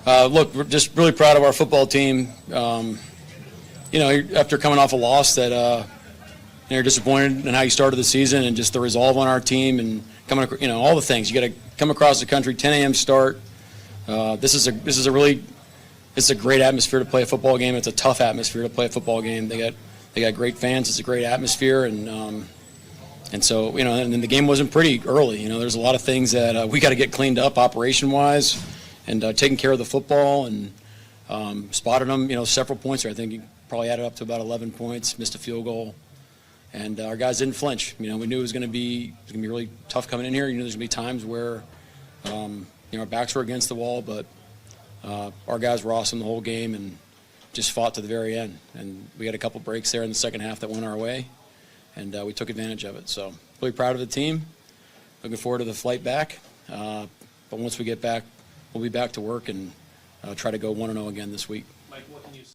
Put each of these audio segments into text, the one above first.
Look, we're just really proud of our football team. After coming off a loss that you're disappointed in how you started the season and just the resolve on our team and coming, all the things. You got to come across the country, 10 a.m. start. This is a great atmosphere to play a football game. It's a tough atmosphere to play a football game. They got great fans. It's a great atmosphere, and so and the game wasn't pretty early. There's a lot of things that we got to get cleaned up operation-wise, and taking care of the football and spotted them. Several points there. I think he probably added up to about 11 points. Missed a field goal, and our guys didn't flinch. We knew it was going to be really tough coming in here. There's going to be times where our backs were against the wall, but our guys were awesome the whole game and just fought to the very end. And we had a couple breaks there in the second half that went our way, and we took advantage of it. So really proud of the team. Looking forward to the flight back. But once we get back, we'll be back to work and try to go 1-0 again this week. Mike, what can you say?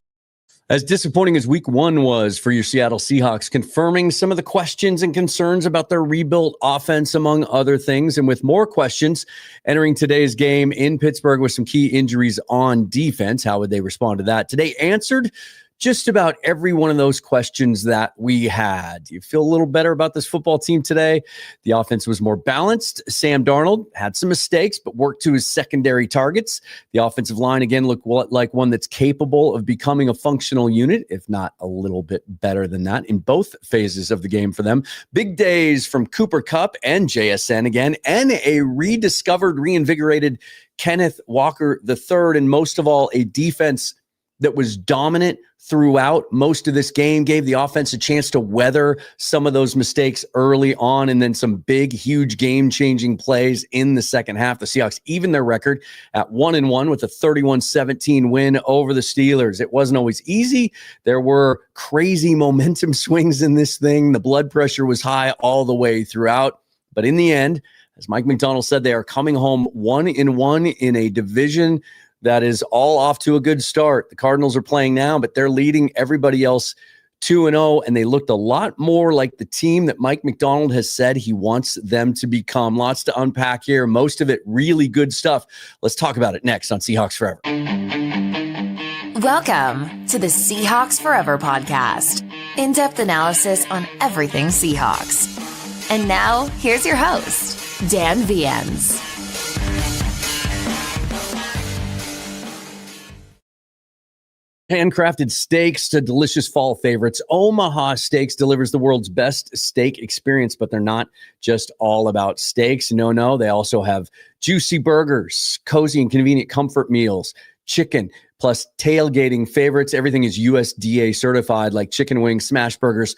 As disappointing as week 1 was for your Seattle Seahawks, confirming some of the questions and concerns about their rebuilt offense, among other things, and with more questions entering today's game in Pittsburgh with some key injuries on defense. How would they respond to that? Today answered just about every one of those questions that we had. Do you feel a little better about this football team today? The offense was more balanced. Sam Darnold had some mistakes, but worked to his secondary targets. The offensive line, again, looked like one that's capable of becoming a functional unit, if not a little bit better than that in both phases of the game for them. Big days from Cooper Kupp and JSN again, and a rediscovered, reinvigorated Kenneth Walker III, and most of all, a defense that was dominant throughout most of this game, gave the offense a chance to weather some of those mistakes early on, and then some big, huge game-changing plays in the second half. The Seahawks evened their record at 1-1 with a 31-17 win over the Steelers. It wasn't always easy. There were crazy momentum swings in this thing. The blood pressure was high all the way throughout. But in the end, as Mike Macdonald said, they are coming home 1-1 in a division that is all off to a good start. The Cardinals are playing now, but they're leading everybody else 2-0, and they looked a lot more like the team that Mike Macdonald has said he wants them to become. Lots to unpack here. Most of it really good stuff. Let's talk about it next on Seahawks Forever. Welcome to the Seahawks Forever podcast. In-depth analysis on everything Seahawks. And now, here's your host, Dan Viens. Handcrafted steaks to delicious fall favorites. Omaha Steaks delivers the world's best steak experience, but they're not just all about steaks. No, they also have juicy burgers, cozy and convenient comfort meals, chicken, plus tailgating favorites. Everything is USDA certified, like chicken wings, smash burgers,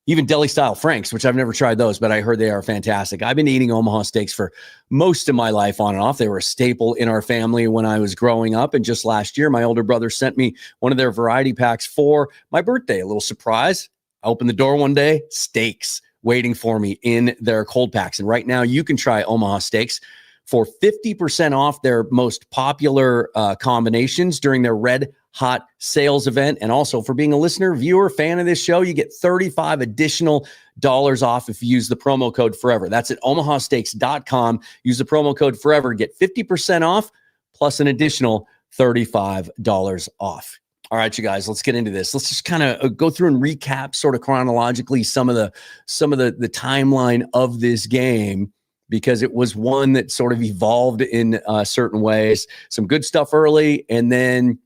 even deli-style Franks, which I've never tried those, but I heard they are fantastic. I've been eating Omaha Steaks for most of my life on and off. They were a staple in our family when I was growing up. And just last year, my older brother sent me one of their variety packs for my birthday. A little surprise. I opened the door one day, steaks waiting for me in their cold packs. And right now, you can try Omaha Steaks for 50% off their most popular combinations during their Red Hot sales event. And also, for being a listener, viewer, fan of this show, you get $35 additional off if you use the promo code FOREVER. That's at omahasteaks.com. Use the promo code FOREVER. Get 50% off plus an additional $35 off. All right, you guys, let's get into this. Let's just kind of go through and recap sort of chronologically some of the timeline of this game, because it was one that sort of evolved in certain ways. Some good stuff early, and then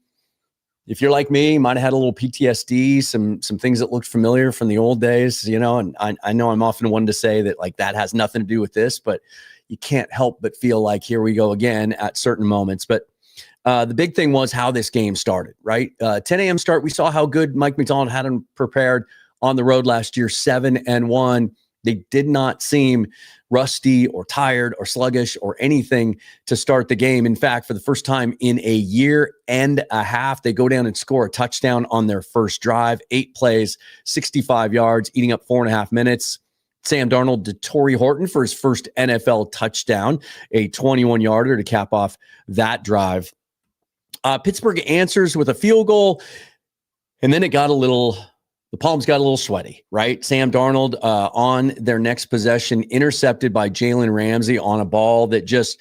if you're like me, you might have had a little PTSD, some things that looked familiar from the old days, and I know I'm often one to say that like that has nothing to do with this, but you can't help but feel like here we go again at certain moments. But the big thing was how this game started, right? 10 a.m. start. We saw how good Mike Macdonald had him prepared on the road last year, 7-1. They did not seem rusty or tired or sluggish or anything to start the game. In fact, for the first time in a year and a half, they go down and score a touchdown on their first drive, 8 plays, 65 yards, eating up 4.5 minutes. Sam Darnold to Torrey Horton for his first NFL touchdown, a 21-yarder to cap off that drive. Pittsburgh answers with a field goal, and then the palms got a little sweaty, right? Sam Darnold on their next possession, intercepted by Jalen Ramsey on a ball that just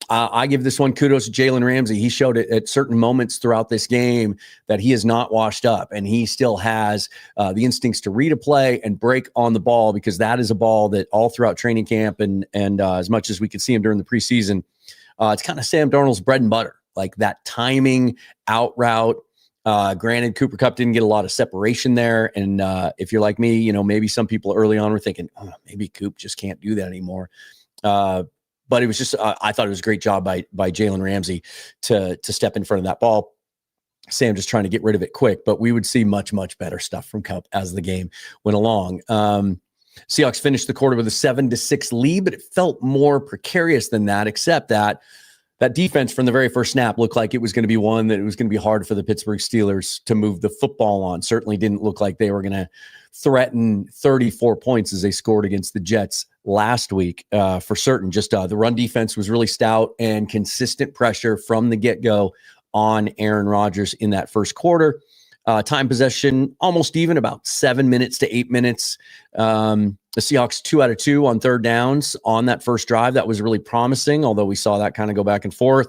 I give this one kudos to Jalen Ramsey. He showed it at certain moments throughout this game that he is not washed up, and he still has the instincts to read a play and break on the ball, because that is a ball that all throughout training camp and as much as we could see him during the preseason, it's kind of Sam Darnold's bread and butter, like that timing out route. Granted, Cooper Kupp didn't get a lot of separation there, and if you're like me, maybe some people early on were thinking, oh, maybe Coop just can't do that anymore. But it was just, I thought it was a great job by Jalen Ramsey to step in front of that ball. Sam just trying to get rid of it quick, but we would see much, much better stuff from Kupp as the game went along. Seahawks finished the quarter with a 7-6 lead, but it felt more precarious than that, except that defense from the very first snap looked like it was going to be one that it was going to be hard for the Pittsburgh Steelers to move the football on. Certainly didn't look like they were going to threaten 34 points as they scored against the Jets last week, for certain. Just the run defense was really stout and consistent pressure from the get-go on Aaron Rodgers in that first quarter. Time possession almost even, about 7 minutes to 8 minutes. The Seahawks 2 out of 2 on third downs on that first drive. That was really promising, although we saw that kind of go back and forth.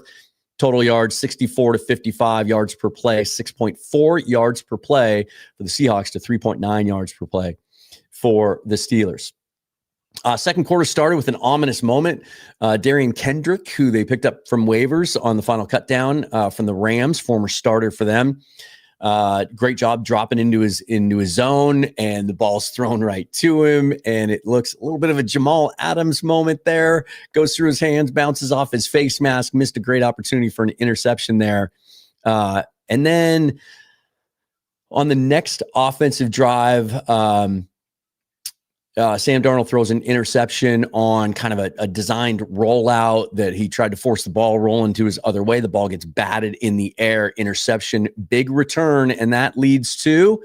Total yards, 64 to 55 yards per play, 6.4 yards per play for the Seahawks to 3.9 yards per play for the Steelers. Second quarter started with an ominous moment. Darian Kendrick, who they picked up from waivers on the final cut down from the Rams, former starter for them. Great job dropping into his zone, and the ball's thrown right to him. And it looks a little bit of a Jamal Adams moment there. Goes through his hands, bounces off his face mask, missed a great opportunity for an interception there. And then on the next offensive drive, Sam Darnold throws an interception on kind of a designed rollout that he tried to force the ball rolling to his other way. The ball gets batted in the air, interception, big return, and that leads to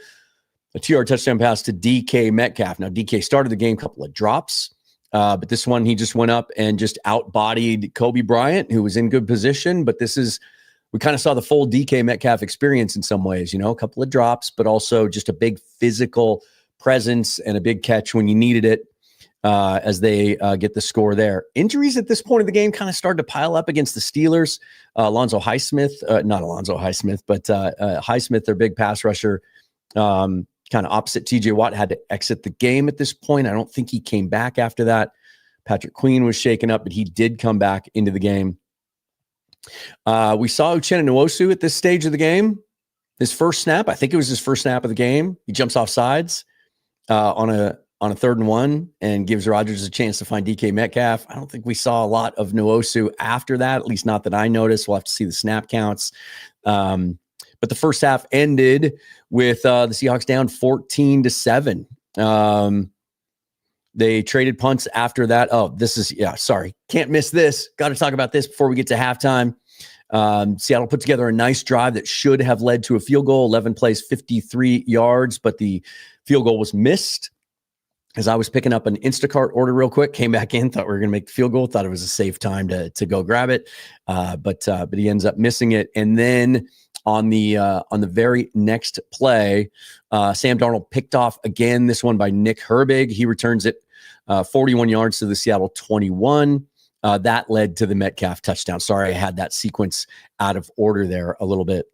a 2-yard touchdown pass to DK Metcalf. Now, DK started the game, couple of drops, but this one he just went up and just out-bodied Kobe Bryant, who was in good position. But we kind of saw the full DK Metcalf experience in some ways, a couple of drops, but also just a big physical presence and a big catch when you needed it, as they get the score there. Injuries at this point of the game kind of started to pile up against the Steelers. Highsmith, their big pass rusher, kind of opposite TJ Watt, had to exit the game at this point. I don't think he came back after that. Patrick Queen was shaken up, but he did come back into the game. We saw Uchenna Nwosu at this stage of the game. His first snap, I think it was his first snap of the game. He jumps off sides on a 3rd and 1 and gives Rodgers a chance to find DK Metcalf. I don't think we saw a lot of Nwosu after that, at least not that I noticed. We'll have to see the snap counts. But the first half ended with the Seahawks down 14-7. They traded punts after that. Oh, can't miss this. Got to talk about this before we get to halftime. Seattle put together a nice drive that should have led to a field goal, 11 plays, 53 yards, but the field goal was missed. As I was picking up an Instacart order real quick, came back in, thought we were going to make the field goal, thought it was a safe time to go grab it. But he ends up missing it. And then on the very next play, Sam Darnold picked off again, this one by Nick Herbig. He returns it 41 yards to the Seattle 21. That led to the Metcalf touchdown. Sorry, I had that sequence out of order there a little bit.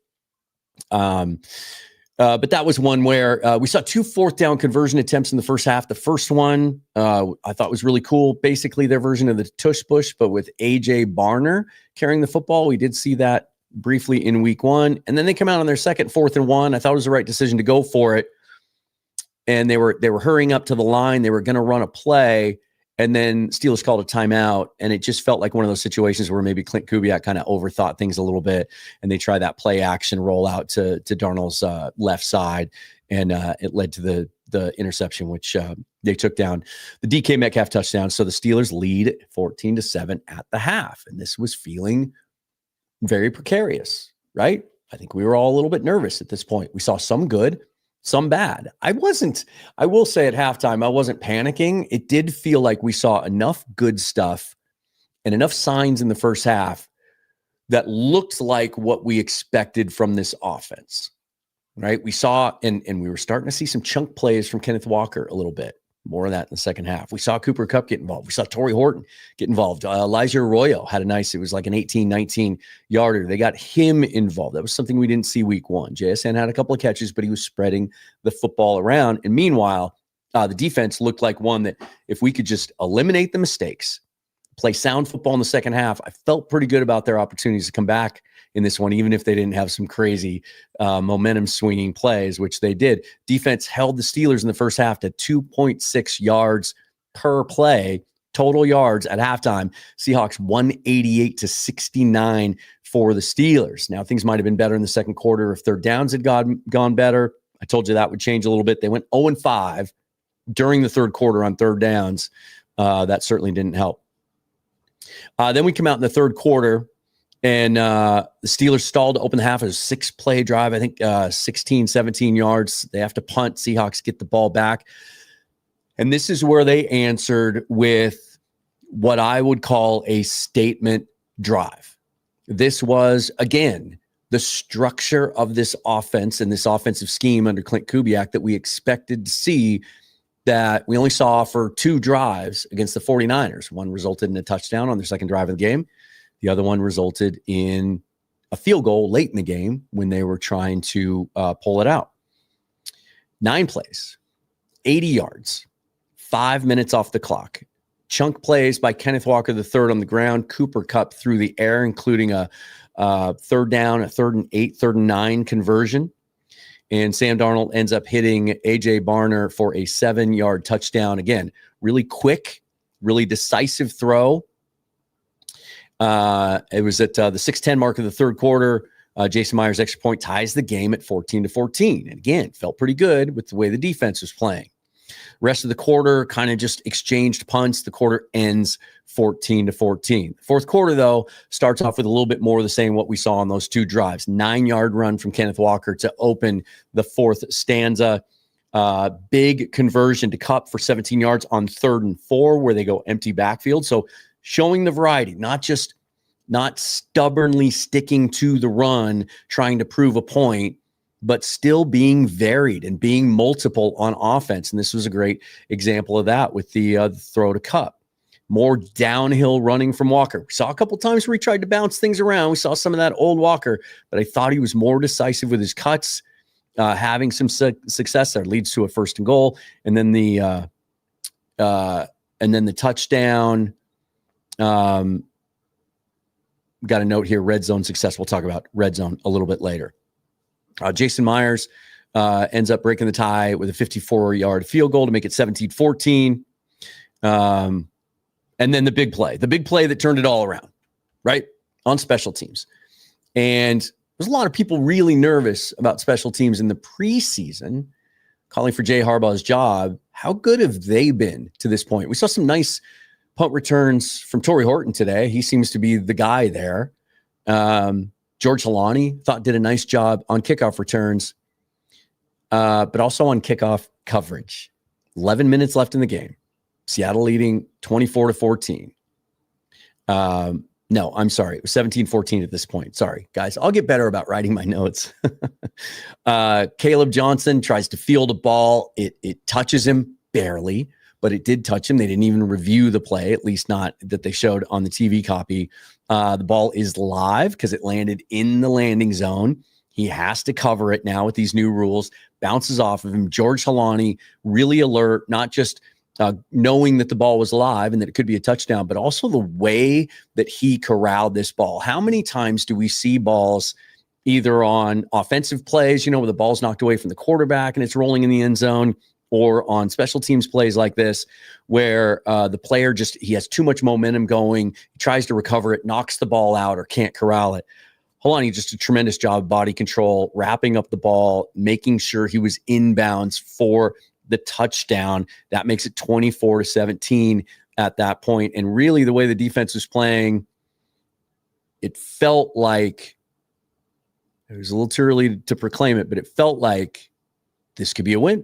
But that was one where we saw 2 4th down conversion attempts in the first half. The first one I thought was really cool. Basically their version of the tush push, but with A.J. Barner carrying the football. We did see that briefly in week 1. And then they come out on their second 4th and 1. I thought it was the right decision to go for it. And they were hurrying up to the line. They were going to run a play. And then Steelers called a timeout, and it just felt like one of those situations where maybe Clint Kubiak kind of overthought things a little bit, and they tried that play action rollout to Darnold's left side, and it led to the interception, which they took down the DK Metcalf touchdown. So the Steelers lead 14-7 at the half, and this was feeling very precarious, right? I think we were all a little bit nervous at this point. We saw some good, some bad. I will say at halftime, I wasn't panicking. It did feel like we saw enough good stuff and enough signs in the first half that looked like what we expected from this offense, right? We saw, and we were starting to see some chunk plays from Kenneth Walker a little bit. More of that in the second half. We saw Cooper Kupp get involved. We saw Torrey Horton get involved. Elijah Arroyo had it was like an 18, 19 yarder. They got him involved. That was something we didn't see week one. JSN had a couple of catches, but he was spreading the football around. And meanwhile, the defense looked like one that if we could just eliminate the mistakes, play sound football in the second half, I felt pretty good about their opportunities to come back in this one, even if they didn't have some crazy momentum swinging plays, which they did. Defense held the Steelers in the first half to 2.6 yards per play, total yards at halftime. Seahawks 188-69 for the Steelers. Now, things might have been better in the second quarter if third downs had gone better. I told you that would change a little bit. They went 0-5 during the third quarter on third downs. That certainly didn't help. Then we come out in the third quarter, and the Steelers stalled to open the half. It was a 6-play drive, I think 16, 17 yards. They have to punt. Seahawks get the ball back. And this is where they answered with what I would call a statement drive. This was, again, the structure of this offense and this offensive scheme under Clint Kubiak that we expected to see, that we only saw for 2 drives against the 49ers. One resulted in a touchdown on their second drive of the game. The other one resulted in a field goal late in the game when they were trying to pull it out. 9 plays, 80 yards, 5 minutes off the clock. Chunk plays by Kenneth Walker III on the ground, Cooper Kupp through the air, including a third down, a 3rd and 8, 3rd and 9 conversion. And Sam Darnold ends up hitting A.J. Barner for a 7-yard touchdown. Again, really quick, really decisive throw. It was at the 6:10 mark of the third quarter. Jason Myers' extra point ties the game at 14-14. And again, felt pretty good with the way the defense was playing. Rest of the quarter kind of just exchanged punts. The quarter ends 14-14. Fourth quarter, though, starts off with a little bit more of the same what we saw on those 2 drives. 9-yard run from Kenneth Walker to open the fourth stanza. Big conversion to Kupp for 17 yards on 3rd and 4, where they go empty backfield. So showing the variety, not stubbornly sticking to the run, trying to prove a point, but still being varied and being multiple on offense. And this was a great example of that with the throw to Kupp. More downhill running from Walker. We saw a couple times where he tried to bounce things around. We saw some of that old Walker, but I thought he was more decisive with his cuts, having some success there. Leads to a 1st and goal. And then the touchdown. Got a note here, red zone success. We'll talk about red zone a little bit later. Jason Myers ends up breaking the tie with a 54-yard field goal to make it 17-14. And then the big play that turned it all around, right? On special teams. And there's a lot of people really nervous about special teams in the preseason, calling for Jay Harbaugh's job. How good have they been to this point? We saw some nice punt returns from Torrey Horton today. He seems to be the guy there. George Halani thought did a nice job on kickoff returns, but also on kickoff coverage. 11 minutes left in the game. Seattle leading 24-14. No, I'm sorry. It was 17-14 at this point. Sorry, guys. I'll get better about writing my notes. Caleb Johnson tries to field a ball. It touches him barely, but it did touch him. They didn't even review the play, at least not that they showed on the TV copy. The ball is live because it landed in the landing zone. He has to cover it now with these new rules. Bounces off of him. George Halani, really alert, not just knowing that the ball was live and that it could be a touchdown, but also the way that he corralled this ball. How many times do we see balls either on offensive plays, where the ball's knocked away from the quarterback and it's rolling in the end zone, or on special teams plays like this, where the player he has too much momentum going, he tries to recover it, knocks the ball out, or can't corral it. Halani just a tremendous job of body control, wrapping up the ball, making sure he was inbounds for the touchdown. That makes it 24-17 at that point. And really the way the defense was playing, it felt like, it was a little too early to proclaim it, but it felt like this could be a win.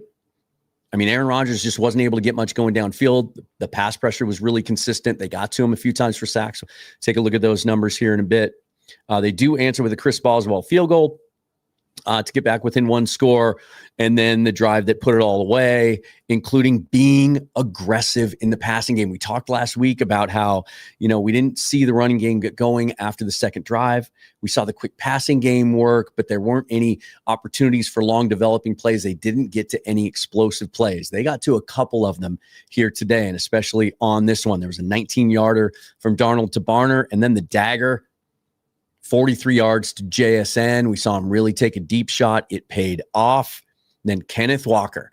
I mean, Aaron Rodgers just wasn't able to get much going downfield. The pass pressure was really consistent. They got to him a few times for sacks. So take a look at those numbers here in a bit. They do answer with a Chris Boswell field goal. to get back within one score, and then the drive that put it all away, including being aggressive in the passing game. We talked last week about how, we didn't see the running game get going after the second drive. We saw the quick passing game work, but there weren't any opportunities for long developing plays. They didn't get to any explosive plays. They got to a couple of them here today, and especially on this one. There was a 19-yarder from Darnold to Barner, and then the dagger, 43 yards to JSN. We saw him really take a deep shot. It paid off. And then Kenneth Walker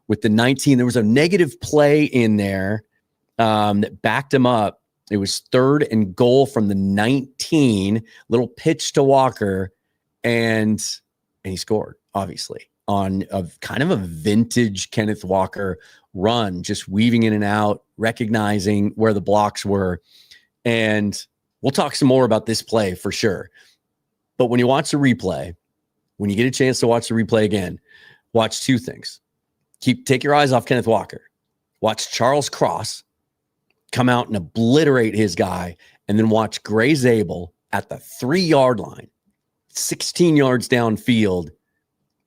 with the 19. There was a negative play in there that backed him up. It was 3rd and goal from the 19. Little pitch to Walker, and he scored, obviously, on a kind of a vintage Kenneth Walker run, just weaving in and out, recognizing where the blocks were. And we'll talk some more about this play for sure. But when you watch the replay, when you get a chance to watch the replay again, watch two things. Take your eyes off Kenneth Walker. Watch Charles Cross come out and obliterate his guy, and then watch Gray Zabel at the 3-yard line, 16 yards downfield,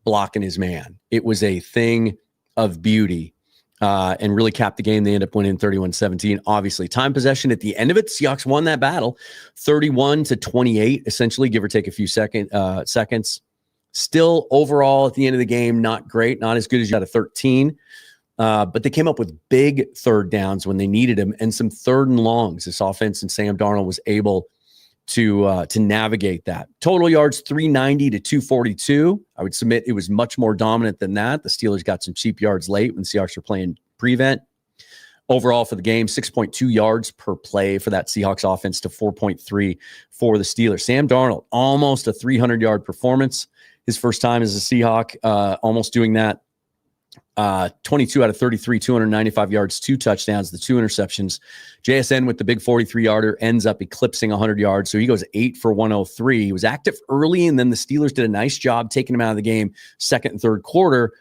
blocking his man. It was a thing of beauty. And really capped the game. They end up winning 31-17. Obviously, time possession at the end of it, Seahawks won that battle 31-28, essentially, give or take a few seconds. Still, overall, at the end of the game, not great, not as good as you had a 13. But they came up with big third downs when they needed them, and some 3rd and longs. This offense and Sam Darnold was able to navigate that. Total yards 390 to 242. I would submit it was much more dominant than that. The Steelers got some cheap yards late when the Seahawks were playing prevent. Overall for the game, 6.2 yards per play for that Seahawks offense to 4.3 for the Steelers. Sam Darnold, almost a 300-yard performance. His first time as a Seahawk, almost doing that. 22 out of 33, 295 yards, 2 touchdowns, the 2 interceptions. JSN with the big 43-yarder ends up eclipsing 100 yards. So he goes 8 for 103. He was active early, and then the Steelers did a nice job taking him out of the game second and third quarter.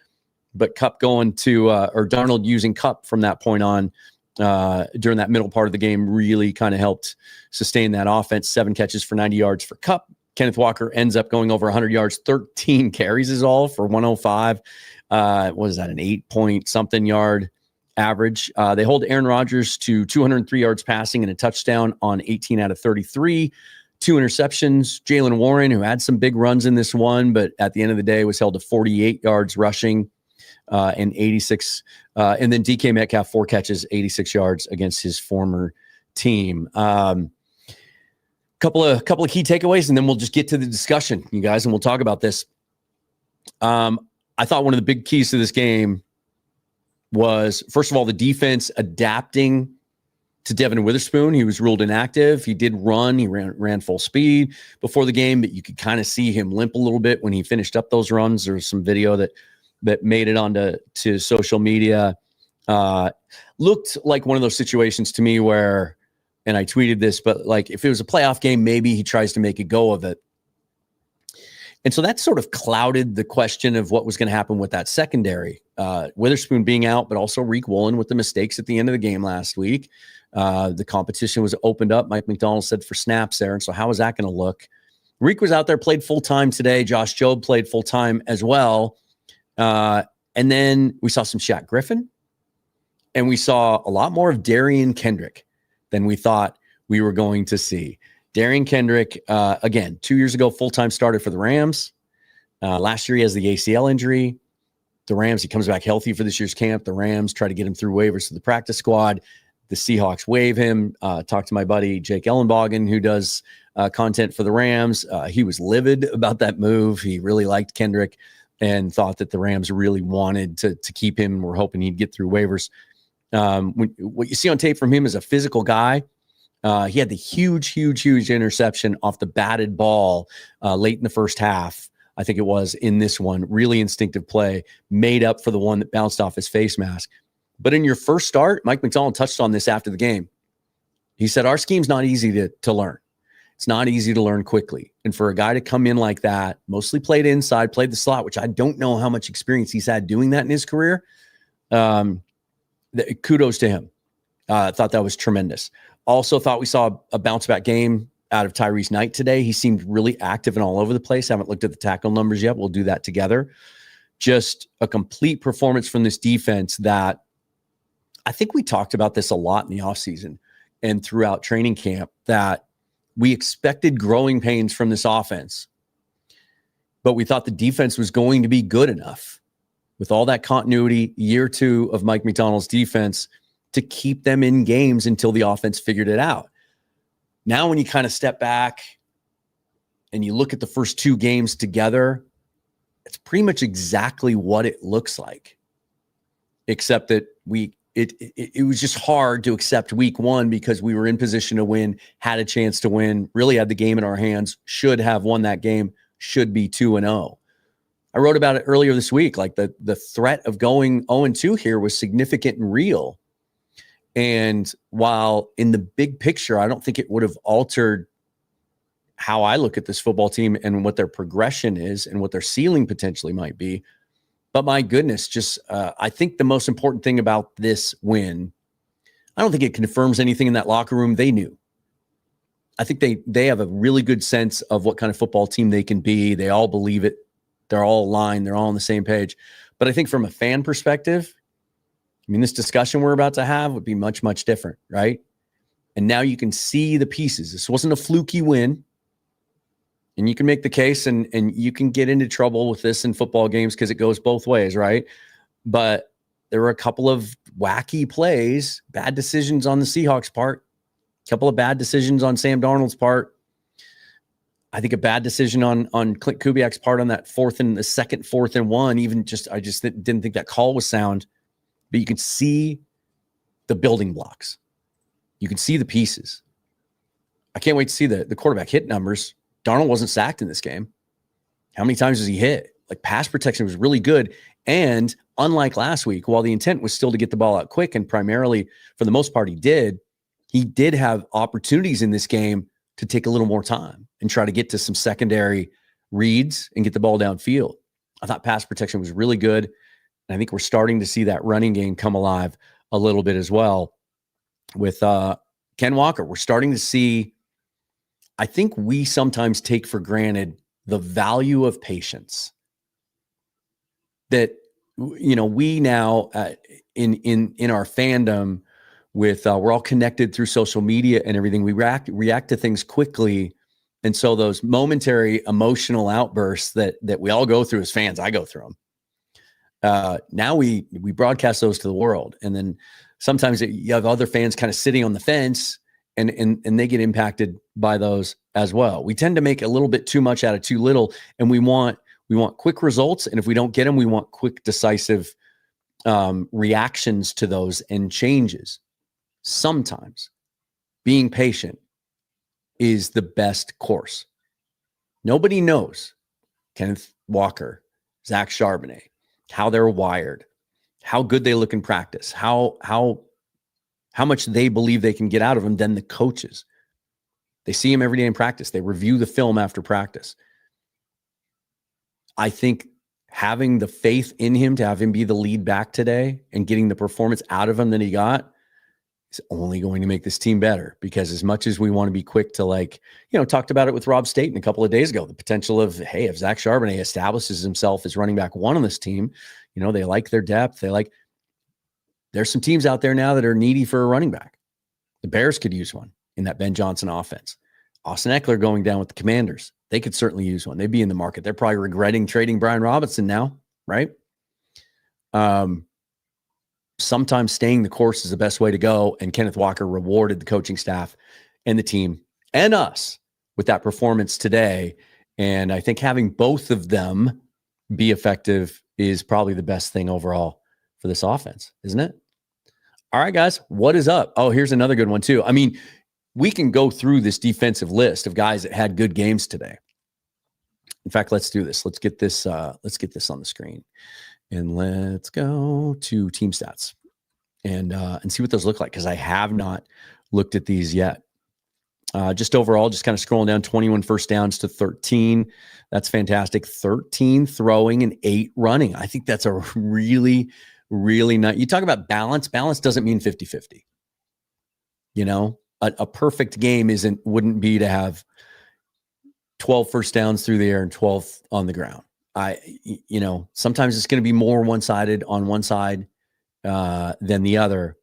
But Kupp going to, or Darnold using Kupp from that point on during that middle part of the game really kind of helped sustain that offense. 7 catches for 90 yards for Kupp. Kenneth Walker ends up going over 100 yards, 13 carries is all for 105. What is that, an 8-point-something yard average? They hold Aaron Rodgers to 203 yards passing and a touchdown on 18 out of 33. 2 interceptions. Jalen Warren, who had some big runs in this one, but at the end of the day was held to 48 yards rushing and 86. And then DK Metcalf, 4 catches, 86 yards against his former team. Couple of key takeaways, and then we'll just get to the discussion, you guys, and we'll talk about this. I thought one of the big keys to this game was, first of all, the defense adapting to Devin Witherspoon. He was ruled inactive. He did run. He ran full speed before the game, but you could kind of see him limp a little bit when he finished up those runs. There was some video that made it onto social media. Looked like one of those situations to me where, and I tweeted this, but like if it was a playoff game, maybe he tries to make a go of it. And so that sort of clouded the question of what was going to happen with that secondary. Witherspoon being out, but also Reek Woolen with the mistakes at the end of the game last week. The competition was opened up. Mike Macdonald said for snaps there. And so how is that going to look? Reek was out there, played full-time today. Josh Jobe played full-time as well. And then we saw some Shaq Griffin. And we saw a lot more of Darian Kendrick than we thought we were going to see. Darian Kendrick, again, 2 years ago, full-time started for the Rams. Last year, he has the ACL injury. The Rams, he comes back healthy for this year's camp. The Rams try to get him through waivers to the practice squad. The Seahawks waive him. Talked to my buddy Jake Ellenbogen, who does content for the Rams. He was livid about that move. He really liked Kendrick and thought that the Rams really wanted to keep him. We're hoping he'd get through waivers. What you see on tape from him is a physical guy. He had the huge interception off the batted ball late in the first half. I think it was in this one. Really instinctive play, made up for the one that bounced off his face mask. But in your first start, Mike Macdonald touched on this after the game. He said, our scheme's not easy to learn. It's not easy to learn quickly. And for a guy to come in like that, mostly played inside, played the slot, which I don't know how much experience he's had doing that in his career. Kudos to him. Thought that was tremendous. Also thought we saw a bounce back game out of Tyrese Knight today. He seemed really active and all over the place. Haven't looked at the tackle numbers yet. We'll do that together. Just a complete performance from this defense that I think we talked about this a lot in the offseason and throughout training camp, that we expected growing pains from this offense, but we thought the defense was going to be good enough with all that continuity, year 2 of Mike Macdonald's defense, to keep them in games until the offense figured it out. Now, when you kind of step back and you look at the first 2 games together, it's pretty much exactly what it looks like, except that it was just hard to accept week 1 because we were in position to win, had a chance to win, really had the game in our hands, should have won that game, should be 2-0. I wrote about it earlier this week. Like the threat of going 0-2 here was significant and real. And while in the big picture, I don't think it would have altered how I look at this football team and what their progression is and what their ceiling potentially might be. But my goodness, just I think the most important thing about this win, I don't think it confirms anything in that locker room. They knew. I think they have a really good sense of what kind of football team they can be. They all believe it. They're all aligned. They're all on the same page. But I think from a fan perspective, I mean, this discussion we're about to have would be much, much different, right? And now you can see the pieces. This wasn't a fluky win. And you can make the case, and you can get into trouble with this in football games because it goes both ways, right? But there were a couple of wacky plays, bad decisions on the Seahawks' part, a couple of bad decisions on Sam Darnold's part. I think a bad decision on Clint Kubiak's part on that second 4th and 1. I just didn't think that call was sound. But you can see the building blocks. You can see the pieces. I can't wait to see the quarterback hit numbers. Darnold wasn't sacked in this game. How many times was he hit? Like, pass protection was really good. And unlike last week, while the intent was still to get the ball out quick, and primarily for the most part he did have opportunities in this game to take a little more time and try to get to some secondary reads and get the ball downfield. I thought pass protection was really good. And I think we're starting to see that running game come alive a little bit as well with Ken Walker. We're starting to see, I think we sometimes take for granted the value of patience that, you know, we now in our fandom with, we're all connected through social media and everything. We react to things quickly. And so those momentary emotional outbursts that we all go through as fans, I go through them. Now we broadcast those to the world. And then sometimes you have other fans kind of sitting on the fence and they get impacted by those as well. We tend to make a little bit too much out of too little, and we want quick results. And if we don't get them, we want quick, decisive reactions to those and changes. Sometimes being patient is the best course. Nobody knows Kenneth Walker, Zach Charbonnet, how they're wired, how good they look in practice, how much they believe they can get out of them than the coaches. They see him every day in practice. They review the film after practice. I think having the faith in him to have him be the lead back today and getting the performance out of him that he got is only going to make this team better, because as much as we want to be quick to talked about it with Rob Staten a couple of days ago, the potential of, hey, if Zach Charbonnet establishes himself as running back 1 on this team, they like their depth. There's some teams out there now that are needy for a running back. The Bears could use one in that Ben Johnson offense. Austin Eckler going down with the Commanders. They could certainly use one. They'd be in the market. They're probably regretting trading Brian Robinson now, right? Sometimes staying the course is the best way to go. And Kenneth Walker rewarded the coaching staff and the team and us with that performance today. And I think having both of them be effective is probably the best thing overall for this offense, isn't it? All right, guys, what is up? Oh, here's another good one too. I mean, we can go through this defensive list of guys that had good games today. In fact, let's do this. Let's get this on the screen. And let's go to team stats and see what those look like, because I have not looked at these yet. Just overall, just kind of scrolling down, 21 first downs to 13. That's fantastic. 13 throwing and 8 running. I think that's a really, really nice. You talk about balance. Balance doesn't mean 50-50. a perfect game wouldn't be to have 12 first downs through the air and 12 on the ground. Sometimes it's going to be more one-sided on one side than the other,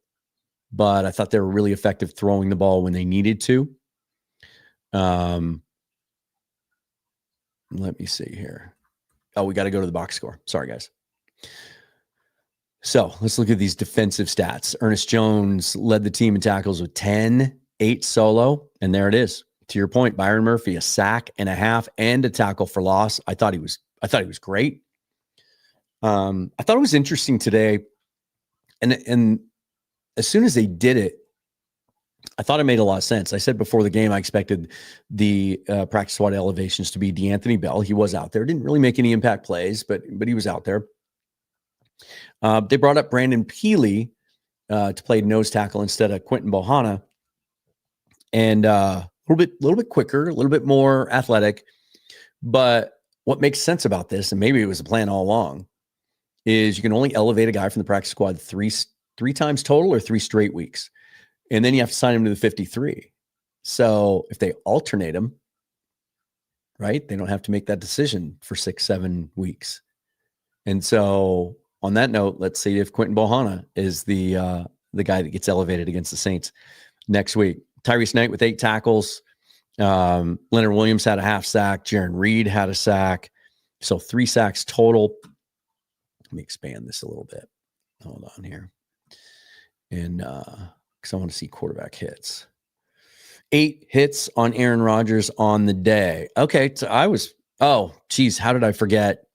but I thought they were really effective throwing the ball when they needed to. Let me see here. Oh, we got to go to the box score. Sorry, guys. So let's look at these defensive stats. Ernest Jones led the team in tackles with 10, 8 solo, and there it is. To your point, Byron Murphy, a sack and a half and a tackle for loss. I thought he was great. I thought it was interesting today, and as soon as they did it, I thought it made a lot of sense. I said before the game I expected the practice squad elevations to be DeAnthony Bell. He was out there, didn't really make any impact plays, but he was out there. They brought up Brandon Peely to play nose tackle instead of Quentin Bohanna, and a little bit quicker, a little bit more athletic. But what makes sense about this, and maybe it was the plan all along, is you can only elevate a guy from the practice squad three times total or 3 straight weeks. And then you have to sign him to the 53. So if they alternate him, right, they don't have to make that decision for 6-7 weeks. And so on that note, let's see if Quentin Bohanna is the guy that gets elevated against the Saints next week. Tyrese Knight with 8 tackles. Leonard Williams had a half sack. Jaron Reed had a sack. So 3 sacks total. Let me expand this a little bit. Hold on here. And because I want to see quarterback hits. 8 hits on Aaron Rodgers on the day. Okay, so how did I forget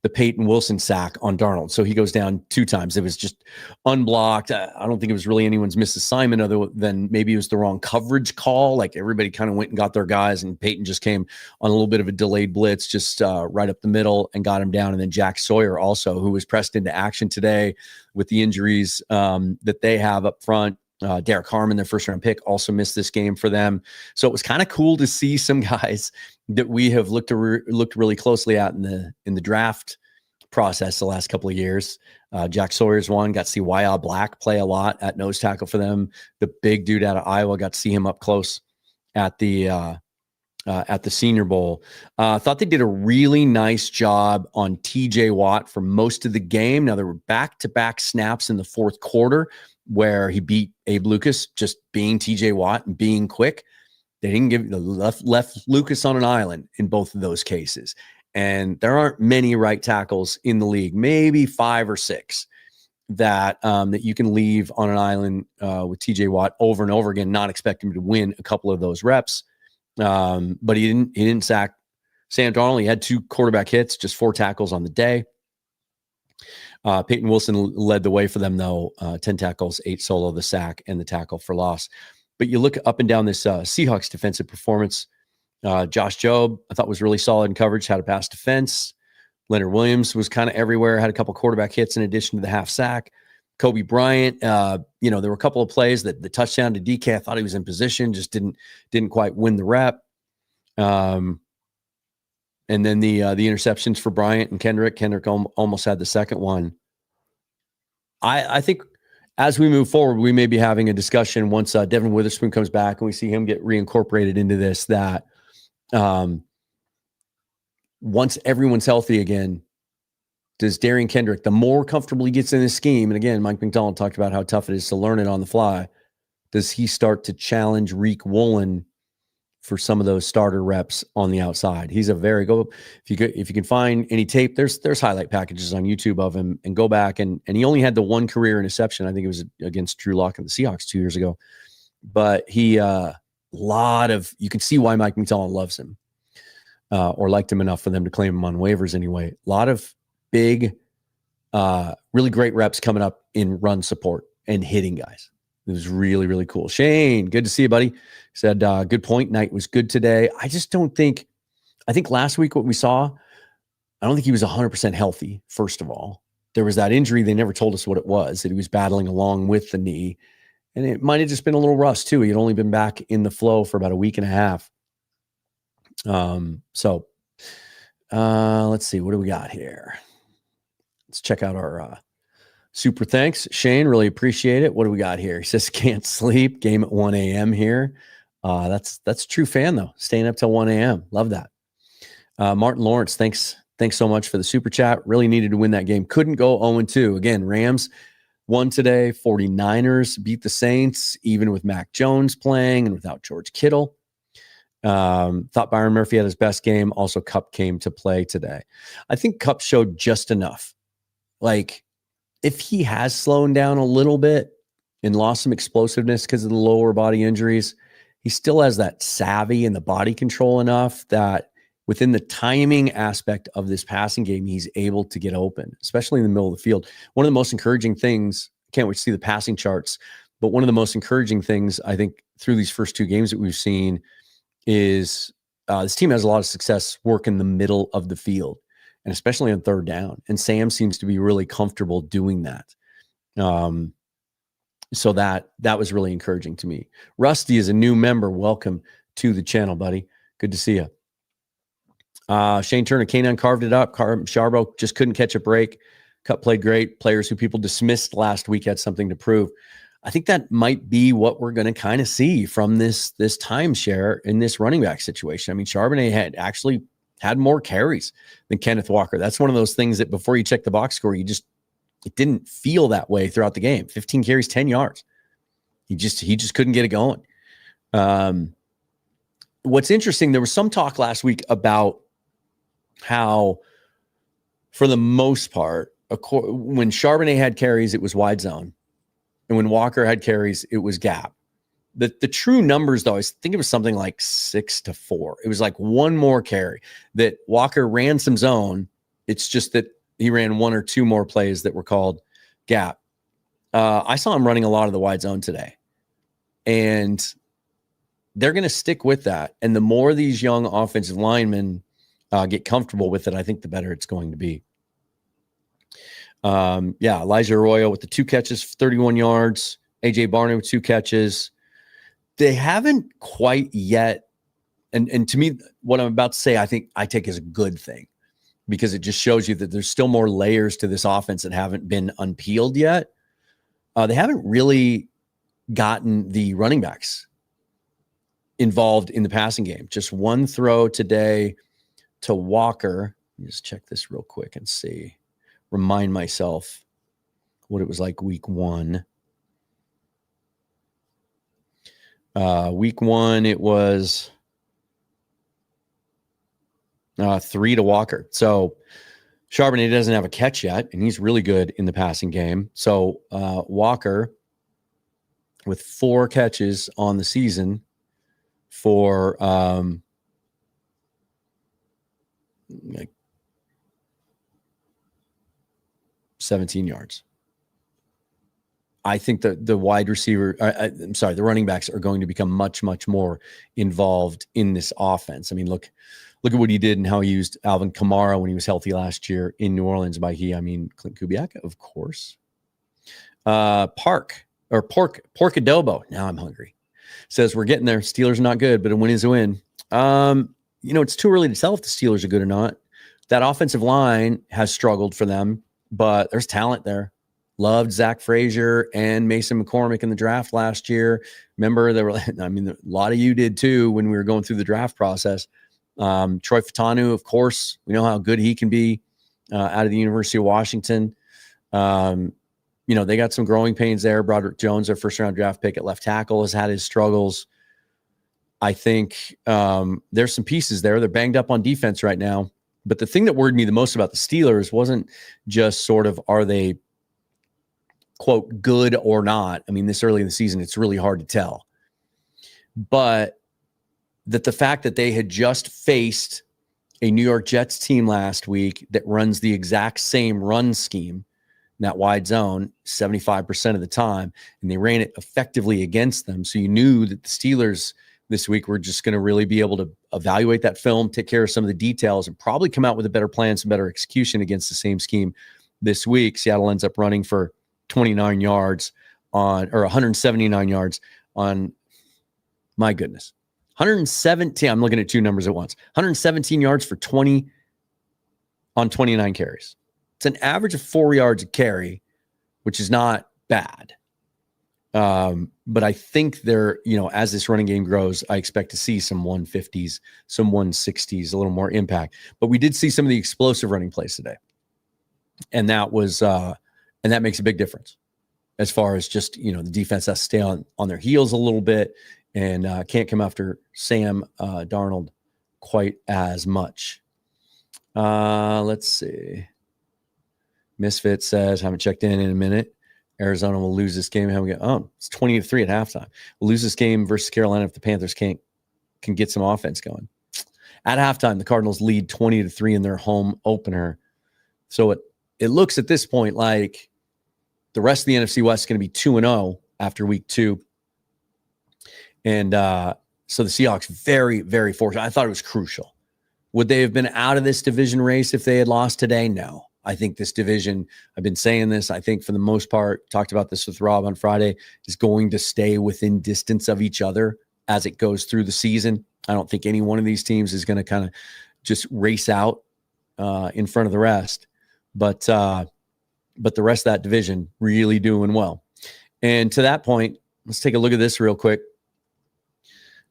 the Peyton Wilson sack on Darnold? So he goes down 2 times. It was just unblocked. I don't think it was really anyone's misassignment other than maybe it was the wrong coverage call. Like everybody kind of went and got their guys, and Peyton just came on a little bit of a delayed blitz, just right up the middle and got him down. And then Jack Sawyer also, who was pressed into action today with the injuries that they have up front. Derek Harmon, their first-round pick, also missed this game for them. So it was kind of cool to see some guys that we have looked really closely at in the draft process the last couple of years. Jack Sawyer's one. Got to see Wyatt Black play a lot at nose tackle for them. The big dude out of Iowa, got to see him up close at the Senior Bowl. Thought they did a really nice job on TJ Watt for most of the game. Now, there were back-to-back snaps in the fourth quarter where he beat Abe Lucas, just being TJ Watt and being quick. They didn't give left Lucas on an island in both of those cases. And there aren't many right tackles in the league, maybe 5 or 6 that you can leave on an island with TJ Watt over and over again, not expecting him to win a couple of those reps. But he didn't sack Sam Darnold. He had 2 quarterback hits, just 4 tackles on the day. Peyton Wilson led the way for them, though. 10 tackles, 8 solo, the sack, and the tackle for loss. But you look up and down this Seahawks defensive performance. Josh Jobe, I thought, was really solid in coverage, had a pass defense. Leonard Williams was kind of everywhere, had a couple quarterback hits in addition to the half sack. Kobe Bryant, there were a couple of plays that the touchdown to DK, I thought he was in position, just didn't quite win the rep. And then the interceptions for Bryant and Kendrick. Kendrick almost had the second one. I think as we move forward, we may be having a discussion once Devin Witherspoon comes back and we see him get reincorporated into this, that once everyone's healthy again, does Darian Kendrick, the more comfortable he gets in this scheme, and again, Mike Macdonald talked about how tough it is to learn it on the fly, does he start to challenge Reek Woolen for some of those starter reps on the outside? He's a very if you can find any tape, there's highlight packages on YouTube of him, and go back and he only had the 1 career interception. I think it was against Drew Lock and the Seahawks 2 years ago. But he you can see why Mike Macdonald loves him or liked him enough for them to claim him on waivers anyway. A lot of big, really great reps coming up in run support and hitting guys. It was really, really cool. Shane, good to see you, buddy. Said, good point. Knight was good today. I think last week what we saw, I don't think he was 100% healthy, first of all. There was that injury. They never told us what it was, that he was battling along with the knee. And it might have just been a little rust, too. He had only been back in the flow for about a week and a half. Let's see. What do we got here? Let's check out our Super thanks, Shane. Really appreciate it. What do we got here? He says can't sleep. Game at 1 a.m. here. That's a true fan though. Staying up till 1 a.m. Love that. Martin Lawrence, thanks so much for the super chat. Really needed to win that game. Couldn't go 0-2. Again, Rams won today. 49ers beat the Saints, even with Mac Jones playing and without George Kittle. Thought Byron Murphy had his best game. Also, Kupp came to play today. I think Kupp showed just enough. Like, if he has slowed down a little bit and lost some explosiveness because of the lower body injuries, he still has that savvy and the body control enough that within the timing aspect of this passing game, he's able to get open, especially in the middle of the field. One of the most encouraging things, can't wait to see the passing charts, but one of the most encouraging things I think through these first two games that we've seen is this team has a lot of success working the middle of the field, and especially on third down. And Sam seems to be really comfortable doing that. So that was really encouraging to me. Rusty is a new member. Welcome to the channel, buddy. Good to see you. Shane Turner, K9 carved it up. Sharbo just couldn't catch a break. Kupp played great. Players who people dismissed last week had something to prove. I think that might be what we're going to kind of see from this timeshare in this running back situation. I mean, Charbonnet had actually had more carries than Kenneth Walker. That's one of those things that before you check the box score, it didn't feel that way throughout the game. 15 carries, 10 yards. He just couldn't get it going. What's interesting, there was some talk last week about how, for the most part, when Charbonnet had carries, it was wide zone. And when Walker had carries, it was gap. The true numbers, though, I think it was something like 6-4. It was like one more carry that Walker ran some zone. It's just that he ran one or two more plays that were called gap. I saw him running a lot of the wide zone today. And they're going to stick with that. And the more these young offensive linemen get comfortable with it, I think the better it's going to be. Elijah Arroyo with the 2 catches, 31 yards. AJ Barney with 2 catches. They haven't quite yet. And to me, what I'm about to say, I take as a good thing, because it just shows you that there's still more layers to this offense that haven't been unpeeled yet. They haven't really gotten the running backs involved in the passing game. Just one throw today to Walker. Let me just check this real quick and see. Remind myself what it was like week 1. Week 1, it was 3 to Walker. So Charbonnet doesn't have a catch yet, and he's really good in the passing game. So Walker with 4 catches on the season for like 17 yards. I think that the wide receiver, the running backs are going to become much, much more involved in this offense. I mean, look at what he did and how he used Alvin Kamara when he was healthy last year in New Orleans. By he, I mean Clint Kubiak, of course. Pork Adobo. Now I'm hungry. Says we're getting there. Steelers are not good, but a win is a win. It's too early to tell if the Steelers are good or not. That offensive line has struggled for them, but there's talent there. Loved Zach Frazier and Mason McCormick in the draft last year. Remember, a lot of you did too when we were going through the draft process. Troy Fatanu, of course, we know how good he can be out of the University of Washington. They got some growing pains there. Broderick Jones, their first-round draft pick at left tackle, has had his struggles. I think there's some pieces there. They're banged up on defense right now. But the thing that worried me the most about the Steelers wasn't just sort of, are they, quote, good or not? I mean, this early in the season, it's really hard to tell. But that the fact that they had just faced a New York Jets team last week that runs the exact same run scheme, that wide zone 75% of the time, and they ran it effectively against them. So you knew that the Steelers this week were just going to really be able to evaluate that film, take care of some of the details, and probably come out with a better plan, some better execution against the same scheme this week. Seattle ends up running for 179 yards on, my goodness, 117. I'm looking at 2 numbers at once. 117 yards for 20 on 29 carries. It's an average of 4 yards a carry which is not bad. But I think they're, as this running game grows, I expect to see some 150s, some 160s, a little more impact. But we did see some of the explosive running plays today. And that was, and that makes a big difference as far as just, the defense has to stay on their heels a little bit and can't come after Sam Darnold quite as much. Let's see. Misfit says, haven't checked in a minute. Arizona will lose this game. It's 20-3 at halftime. We'll lose this game versus Carolina if the Panthers can get some offense going. At halftime, the Cardinals lead 20-3 in their home opener. So it looks at this point like the rest of the NFC West is going to be 2-0 after week 2. And so the Seahawks very, very fortunate. I thought it was crucial. Would they have been out of this division race if they had lost today? No. I think this division, I've been saying this, I think for the most part, talked about this with Rob on Friday, is going to stay within distance of each other as it goes through the season. I don't think any one of these teams is going to kind of just race out in front of the rest. But the rest of that division really doing well. And to that point, let's take a look at this real quick.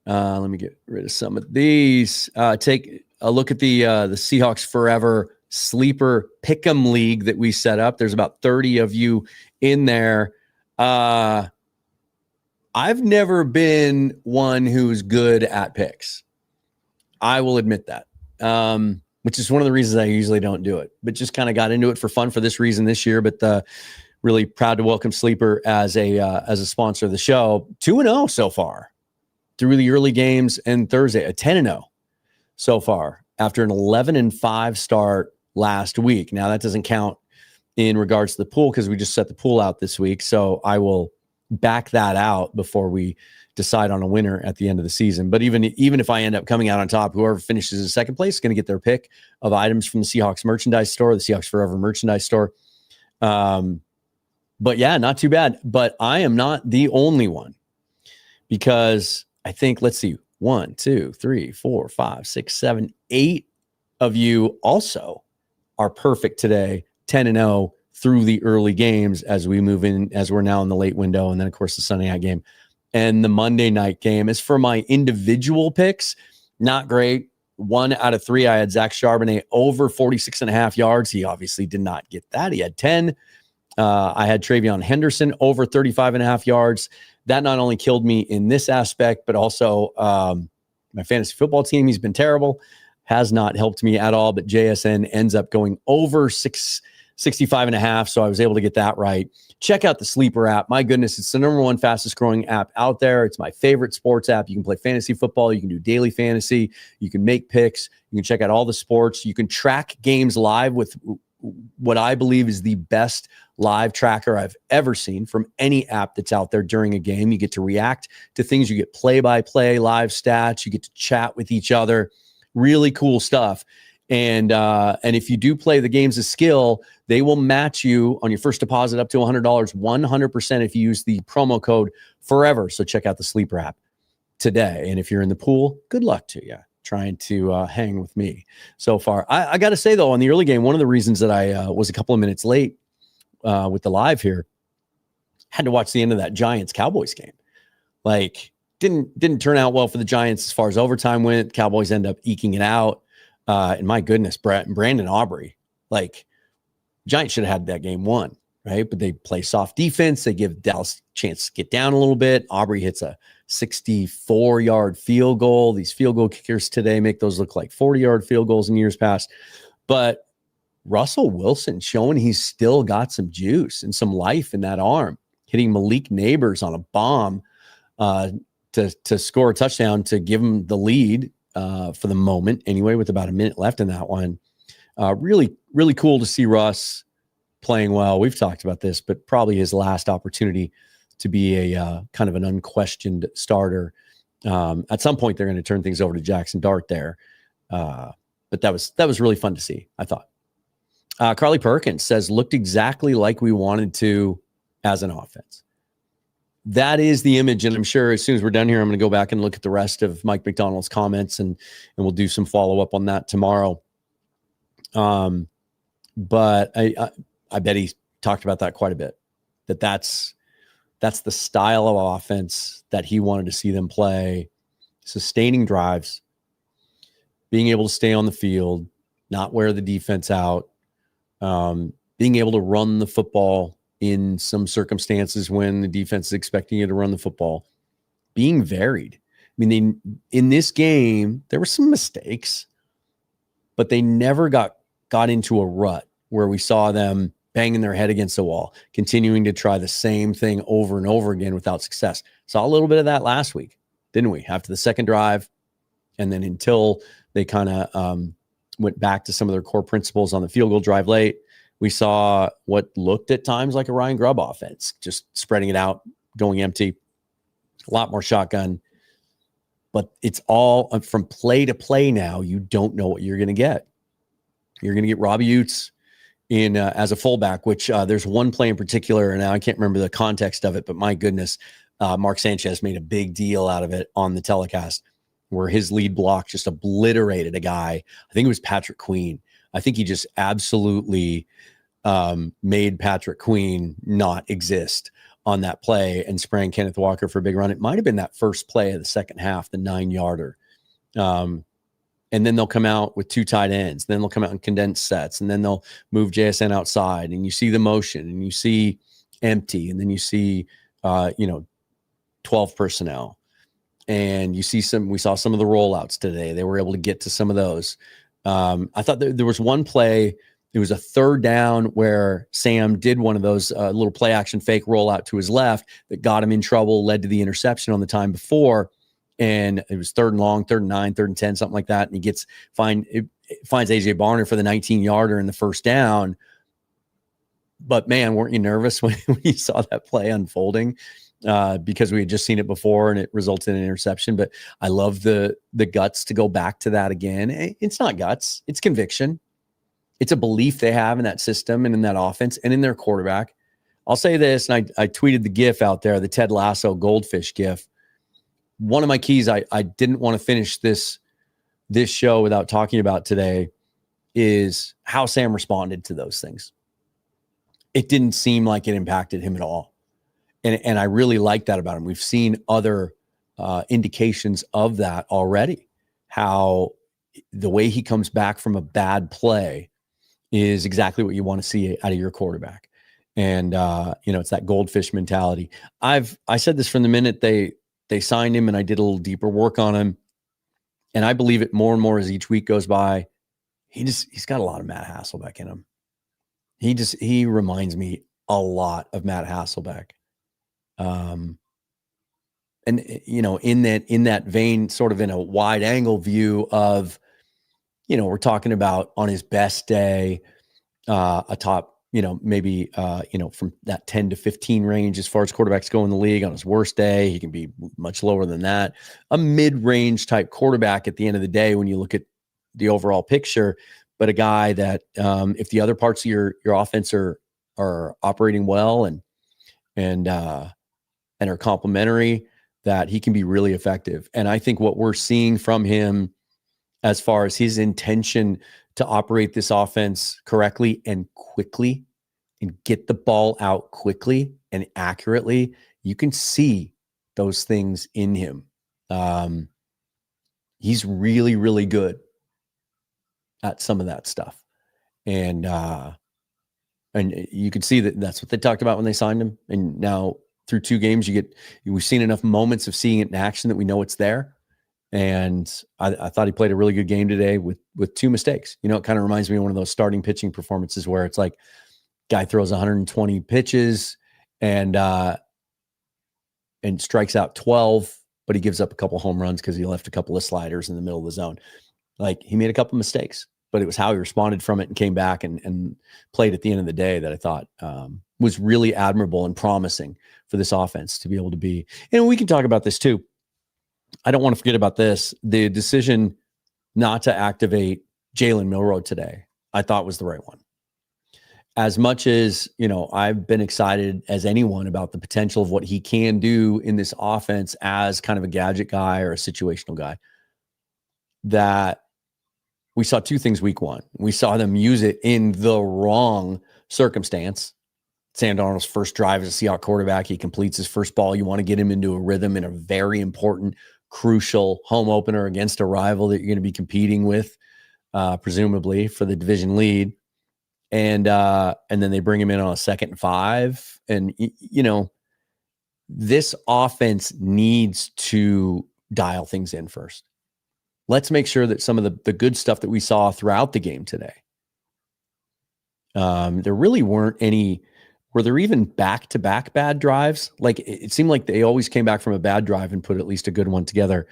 Let me get rid of some of these. Take a look at the Seahawks Forever sleeper pick'em league that we set up. There's about 30 of you in there. I've never been one who's good at picks. I will admit that, which is one of the reasons I usually don't do it, but just kind of got into it for fun for this reason this year. But really proud to welcome Sleeper as a sponsor of the show. 2-0 so far through the early games, and Thursday a 10-0 so far after an 11-5 start last week. Now that doesn't count in regards to the pool because we just set the pool out this week. So I will back that out before we decide on a winner at the end of the season. But even if I end up coming out on top, whoever finishes in second place is going to get their pick of items from the Seahawks merchandise store, the Seahawks Forever merchandise store. But yeah, not too bad. But I am not the only one because I think, let's see, 1, 2, 3, 4, 5, 6, 7, 8 of you also are perfect today, 10-0 through the early games as we move in, as we're now in the late window. And then, of course, the Sunday night game and the Monday night game. As for my individual picks, not great. 1 out of 3, I had Zach Charbonnet over 46.5 yards. He obviously did not get that. He had 10. I had Travion Henderson over 35.5 yards. That not only killed me in this aspect, but also my fantasy football team. He's been terrible. Has not helped me at all, but JSN ends up going over 65.5. So I was able to get that right. Check out the Sleeper app. My goodness, it's the #1 fastest growing app out there. It's my favorite sports app. You can play fantasy football. You can do daily fantasy. You can make picks. You can check out all the sports. You can track games live with what I believe is the best live tracker I've ever seen from any app that's out there during a game. You get to react to things. You get play-by-play live stats. You get to chat with each other. Really cool stuff. And if you do play the games of skill, they will match you on your first deposit up to $100, 100% if you use the promo code FOREVER. So check out the Sleeper app today. And if you're in the pool, good luck to you trying to hang with me so far. I got to say, though, on the early game, one of the reasons that I was a couple of minutes late with the live here, had to watch the end of that Giants-Cowboys game. Like, didn't turn out well for the Giants as far as overtime went. Cowboys end up eking it out. And my goodness, Brandon Aubrey, like, Giants should have had that game won, right? But they play soft defense. They give Dallas a chance to get down a little bit. Aubrey hits a 64-yard field goal. These field goal kickers today make those look like 40-yard field goals in years past. But Russell Wilson showing he's still got some juice and some life in that arm, hitting Malik Neighbors on a bomb to score a touchdown to give him the lead for the moment anyway, with about a minute left in that one. Really, really cool to see Russ playing well. We've talked about this, but probably his last opportunity to be a kind of an unquestioned starter. At some point, they're going to turn things over to Jackson Dart there. But that was really fun to see, I thought. Carly Perkins says, looked exactly like we wanted to as an offense. That is the image, and I'm sure as soon as we're done here, I'm going to go back and look at the rest of Mike Macdonald's comments, and we'll do some follow-up on that tomorrow. But I bet he talked about that quite a bit. that's the style of offense that he wanted to see them play, sustaining drives, being able to stay on the field, not wear the defense out, being able to run the football in some circumstances when the defense is expecting you to run the football, being varied. I mean, in this game, there were some mistakes, but they never got into a rut where we saw them banging their head against the wall, continuing to try the same thing over and over again without success. Saw a little bit of that last week, didn't we? After the second drive, and then until they kind of went back to some of their core principles on the field goal drive late, we saw what looked at times like a Ryan Grubb offense, just spreading it out, going empty, a lot more shotgun. But it's all from play to play now. You don't know what you're going to get. You're going to get Robbie Utes in as a fullback, which there's one play in particular, and now I can't remember the context of it, but my goodness, Mark Sanchez made a big deal out of it on the telecast, where his lead block just obliterated a guy. I think it was Patrick Queen. I think he just absolutely made Patrick Queen not exist on that play and sprang Kenneth Walker for a big run. It might have been that first play of the second half, the 9-yarder. And then they'll come out with two tight ends. Then they'll come out in condensed sets, and then they'll move JSN outside, and you see the motion, and you see empty, and then you see 12 personnel. And we saw some of the rollouts today. They were able to get to some of those. I thought there was one play. It was a third down where Sam did one of those little play action fake rollout to his left that got him in trouble, led to the interception on the time before. And it was 3rd and long, 3rd and 9, 3rd and 10, something like that. And he finds AJ Barner for the 19-yarder in the first down. But man, weren't you nervous when you saw that play unfolding? Because we had just seen it before and it resulted in an interception. But I love the guts to go back to that again. It's not guts, it's conviction. It's a belief they have in that system and in that offense and in their quarterback. I'll say this, and I tweeted the GIF out there, the Ted Lasso goldfish GIF. One of my keys I didn't want to finish this show without talking about today is how Sam responded to those things. It didn't seem like it impacted him at all. And I really like that about him. We've seen other indications of that already, how the way he comes back from a bad play is exactly what you want to see out of your quarterback. And, it's that goldfish mentality. I said this from the minute they signed him, and I did a little deeper work on him. And I believe it more and more as each week goes by. He's got a lot of Matt Hasselbeck in him. He reminds me a lot of Matt Hasselbeck. And in that vein, sort of in a wide angle view of, we're talking about on his best day, a top, maybe, from that 10 to 15 range as far as quarterbacks go in the league. On his worst day, he can be much lower than that. A mid-range type quarterback at the end of the day when you look at the overall picture, but a guy that if the other parts of your offense are operating well and are complementary, that he can be really effective. And I think what we're seeing from him as far as his intention to operate this offense correctly and quickly and get the ball out quickly and accurately, you can see those things in him. He's really, really good at some of that stuff. And you can see that that's what they talked about when they signed him. And now through 2 games, we've seen enough moments of seeing it in action that we know it's there. And I thought he played a really good game today with 2 mistakes. It kind of reminds me of one of those starting pitching performances where it's like guy throws 120 pitches and strikes out 12, but he gives up a couple home runs because he left a couple of sliders in the middle of the zone. Like, he made a couple mistakes, but it was how he responded from it and came back and played at the end of the day that I thought was really admirable and promising for this offense to be able to be. And we can talk about this too. I don't want to forget about this. The decision not to activate Jalen Milroe today, I thought was the right one. As much as, I've been excited as anyone about the potential of what he can do in this offense as kind of a gadget guy or a situational guy, that we saw 2 things week 1. We saw them use it in the wrong circumstance Sam Darnold's first drive as a Seahawks quarterback. He completes his first ball. You want to get him into a rhythm in a very important, crucial home opener against a rival that you're going to be competing with, presumably for the division lead. And then they bring him in on a 2nd and 5. And, this offense needs to dial things in first. Let's make sure that some of the good stuff that we saw throughout the game today, there really weren't any. Were there even back-to-back bad drives? Like, it seemed like they always came back from a bad drive and put at least a good one together.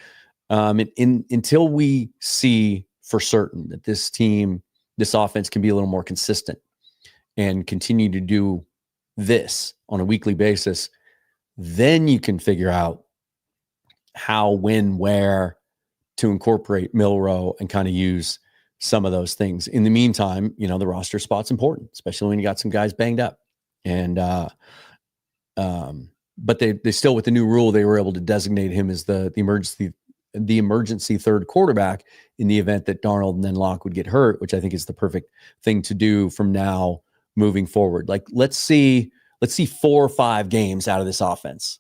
Until we see for certain that this offense can be a little more consistent and continue to do this on a weekly basis, then you can figure out how, when, where to incorporate Milroe and kind of use some of those things. In the meantime, the roster spot's important, especially when you got some guys banged up. And but they still, with the new rule, they were able to designate him as the emergency third quarterback in the event that Darnold and then Locke would get hurt, which I think is the perfect thing to do from now moving forward. Like, let's see 4 or 5 games out of this offense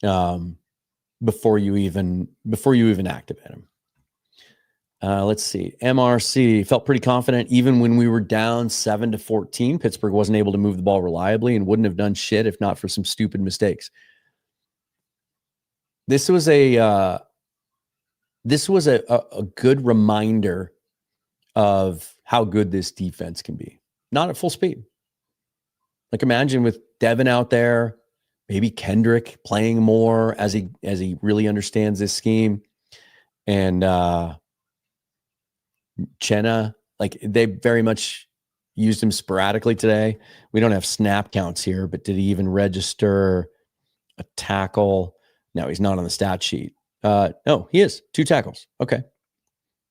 before you even activate him. Let's see. MRC felt pretty confident even when we were down 7-14. Pittsburgh wasn't able to move the ball reliably and wouldn't have done shit if not for some stupid mistakes. This was a good reminder of how good this defense can be. Not at full speed. Like, imagine with Devin out there, maybe Kendrick playing more as he really understands this scheme, and Chenna, like, they very much used him sporadically today. We don't have snap counts here, but did he even register a tackle? No, he's not on the stat sheet. No, he is. 2 tackles. Okay.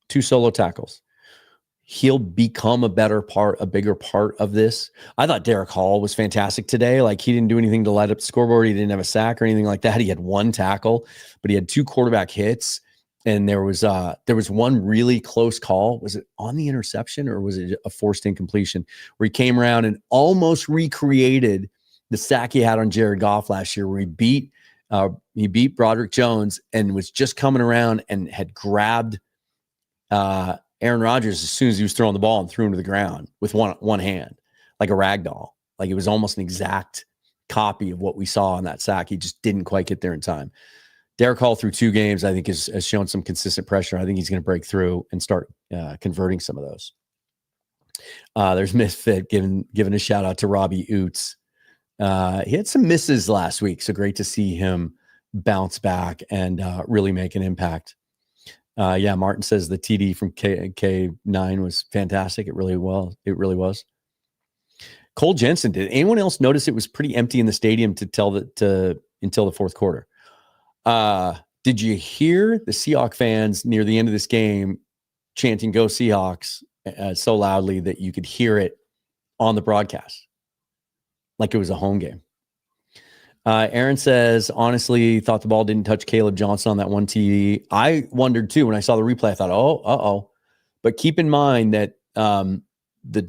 2 solo tackles. He'll become a bigger part of this. I thought Derek Hall was fantastic today. Like, he didn't do anything to light up the scoreboard. He didn't have a sack or anything like that. He had 1 tackle, but he had 2 quarterback hits. And there was one really close call. Was it on the interception or was it a forced incompletion where he came around and almost recreated the sack he had on Jared Goff last year, where he beat Broderick Jones and was just coming around and had grabbed Aaron Rodgers as soon as he was throwing the ball and threw him to the ground with one hand, like a rag doll. Like, it was almost an exact copy of what we saw on that sack. He just didn't quite get there in time. Derek Hall through 2 games, I think, has shown some consistent pressure. I think he's going to break through and start converting some of those. There's Misfit giving a shout out to Robbie Oots. He had some misses last week, so great to see him bounce back and really make an impact. Martin says the TD from K9 was fantastic. It really was. Cole Jensen, did anyone else notice it was pretty empty in the stadium until the 4th quarter? Did you hear the Seahawks fans near the end of this game chanting "Go Seahawks" so loudly that you could hear it on the broadcast, like it was a home game? Aaron says, honestly, thought the ball didn't touch Caleb Johnson on that one TD. I wondered too when I saw the replay. I thought, but keep in mind that the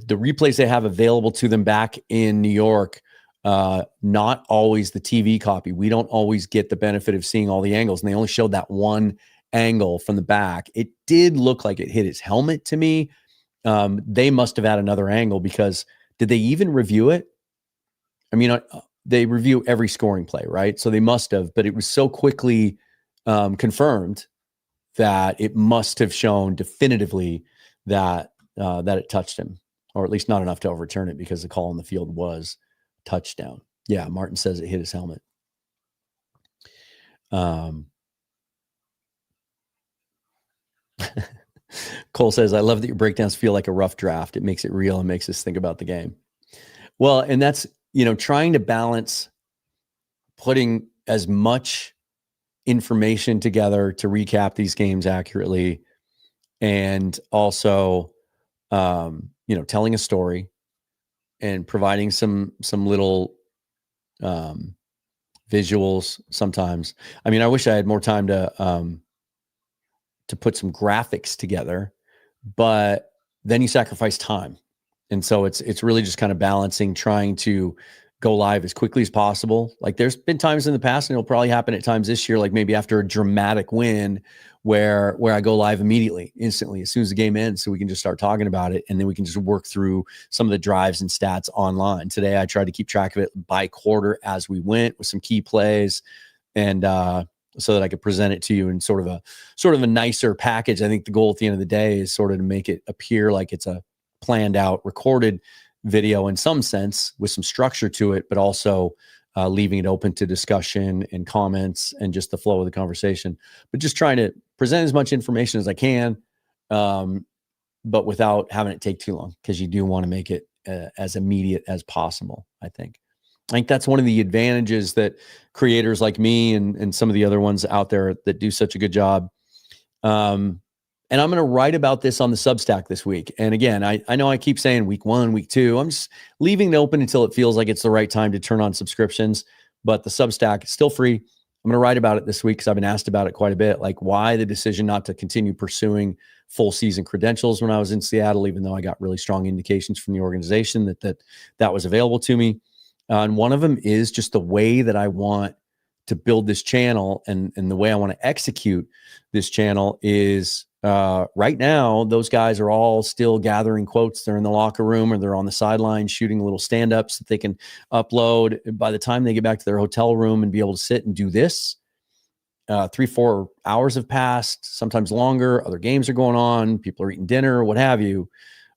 replays they have available to them back in New York, not always the TV copy. We don't always get the benefit of seeing all the angles, and they only showed that one angle from the back. It did look like it hit his helmet to me. They must have had another angle, because did they even review it? I mean, they review every scoring play, right? So they must have, but it was so quickly confirmed that it must have shown definitively that it touched him, or at least not enough to overturn it, because the call on the field was touchdown. Yeah, Martin says it hit his helmet. Cole says, I love that your breakdowns feel like a rough draft. It makes it real and makes us think about the game. Well, and that's, trying to balance putting as much information together to recap these games accurately, and also, telling a story and providing some little visuals sometimes. I mean, I wish I had more time to put some graphics together, but then you sacrifice time. And so it's really just kind of balancing, trying to go live as quickly as possible. Like there's been times in the past, and it'll probably happen at times this year, like maybe after a dramatic win where I go live immediately, instantly, as soon as the game ends, so we can just start talking about it. And then we can just work through some of the drives and stats online. Today, I tried to keep track of it by quarter as we went with some key plays, and so that I could present it to you in sort of a nicer package. I think the goal at the end of the day is sort of to make it appear like it's a planned out, recorded video in some sense with some structure to it, but also leaving it open to discussion and comments and just the flow of the conversation. But just trying to present as much information as I can, but without having it take too long, because you do want to make it as immediate as possible, I think. I think that's one of the advantages that creators like me and some of the other ones out there that do such a good job. And I'm going to write about this on the Substack this week. And again, I know I keep saying week 1, week 2. I'm just leaving it open until it feels like it's the right time to turn on subscriptions. But the Substack is still free. I'm going to write about it this week because I've been asked about it quite a bit. Like why the decision not to continue pursuing full season credentials when I was in Seattle, even though I got really strong indications from the organization that was available to me. And one of them is just the way that I want to build this channel and the way I want to execute this channel is right now, those guys are all still gathering quotes. They're in the locker room or they're on the sideline shooting little stand-ups that they can upload. By the time they get back to their hotel room and be able to sit and do this, 3-4 hours have passed, sometimes longer. Other games are going on. People are eating dinner, what have you.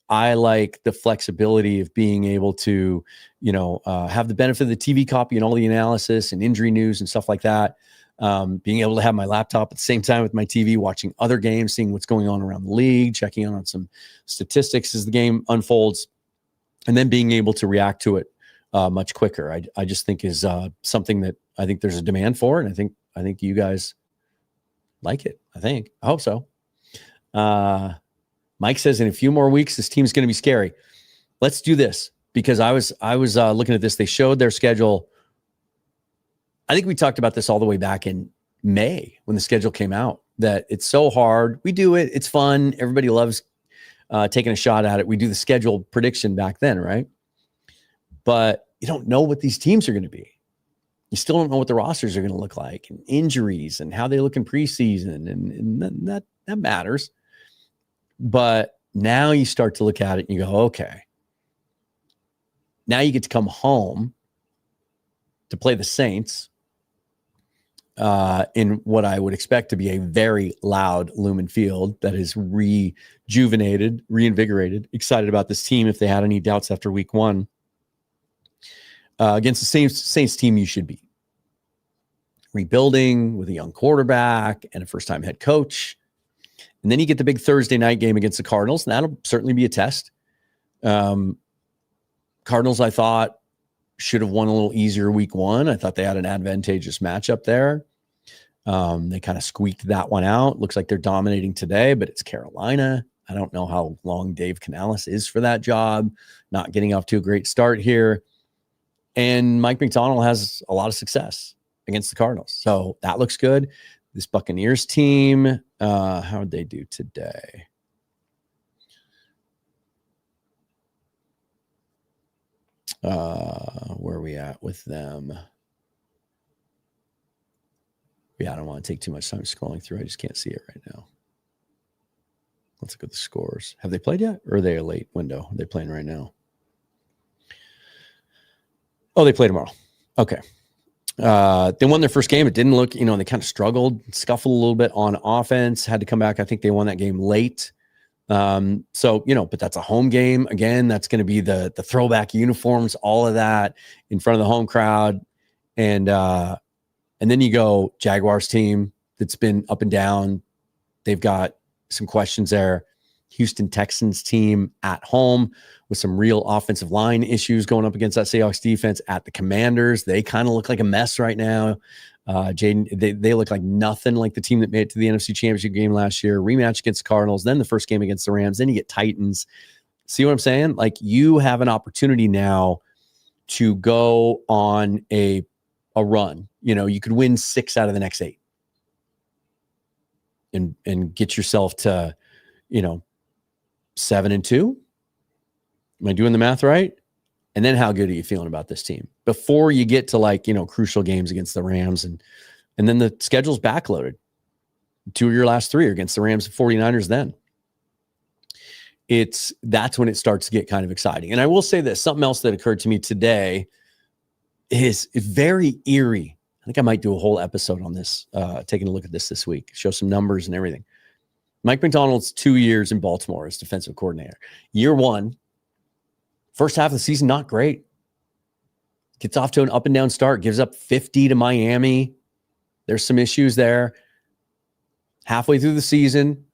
I like the flexibility of being able to, have the benefit of the TV copy and all the analysis and injury news and stuff like that. Being able to have my laptop at the same time with my TV, watching other games, seeing what's going on around the league, checking on some statistics as the game unfolds, and then being able to react to it much quicker. I just think is something that I think there's a demand for, and I think you guys like it. I hope so. Mike says in a few more weeks, this team's going to be scary. Let's do this, because I was looking at this. They showed their schedule. I think we talked about this all the way back in May when the schedule came out, that it's so hard. We do it. It's fun. Everybody loves taking a shot at it. We do the schedule prediction back then, right? But you don't know what these teams are going to be. You still don't know what the rosters are going to look like, and injuries and how they look in preseason. And that matters. But now you start to look at it and you go, okay, now you get to come home to play the Saints in what I would expect to be a very loud Lumen Field that is rejuvenated, reinvigorated, excited about this team if they had any doubts after week 1. Against the Saints team you should be. Rebuilding with a young quarterback and a first-time head coach. And then you get the big Thursday night game against the Cardinals, and that'll certainly be a test. Cardinals, I thought, should have won a little easier week 1. I thought they had an advantageous matchup there. They kind of squeaked that one out. Looks like they're dominating today, but it's Carolina. I don't know how long Dave Canales is for that job. Not getting off to a great start here. And Mike Macdonald has a lot of success against the Cardinals. So that looks good. This Buccaneers team, how did they do today? Where are we at with them? Yeah, I don't want to take too much time scrolling through. I just can't see it right now. Let's look at the scores. Have they played yet? Or are they a late window? Are they playing right now? Oh, they play tomorrow. Okay. They won their first game. It didn't look, they kind of struggled, scuffled a little bit on offense, had to come back. I think they won that game late. But that's a home game. Again, that's going to be the throwback uniforms, all of that in front of the home crowd. And then you go Jaguars team that's been up and down. They've got some questions there. Houston Texans team at home with some real offensive line issues going up against that Seahawks defense. At the Commanders, they kind of look like a mess right now. Jaden, they look like nothing like the team that made it to the NFC Championship game last year. Rematch against the Cardinals, then the first game against the Rams, then you get Titans. See what I'm saying? Like, you have an opportunity now to go on a run. You could win 6 out of the next 8 and get yourself to, 7-2. Am I doing the math right? And then how good are you feeling about this team before you get to like, crucial games against the Rams and then the schedule's backloaded. 2 of your last 3 are against the Rams and 49ers then. That's when it starts to get kind of exciting. And I will say this, something else that occurred to me today is very eerie. I think I might do a whole episode on this, taking a look at this week, show some numbers and everything. Mike Macdonald's 2 years in Baltimore as defensive coordinator. Year 1, first half of the season, not great. Gets off to an up and down start, gives up 50 to Miami. There's some issues there. Halfway through the season,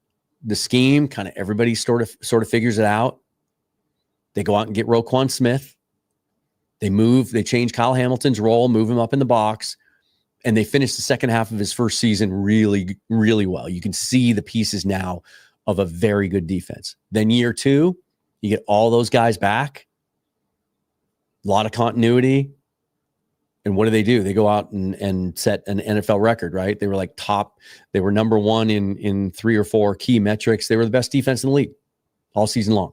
the scheme, kind of everybody sort of figures it out. They go out and get Roquan Smith. They change Kyle Hamilton's role, move him up in the box, and they finish the second half of his first season really, really well. You can see the pieces now of a very good defense. Then year 2, you get all those guys back. A lot of continuity. And what do? They go out and set an NFL record, right? They were like they were number 1 in 3 or 4 key metrics. They were the best defense in the league all season long.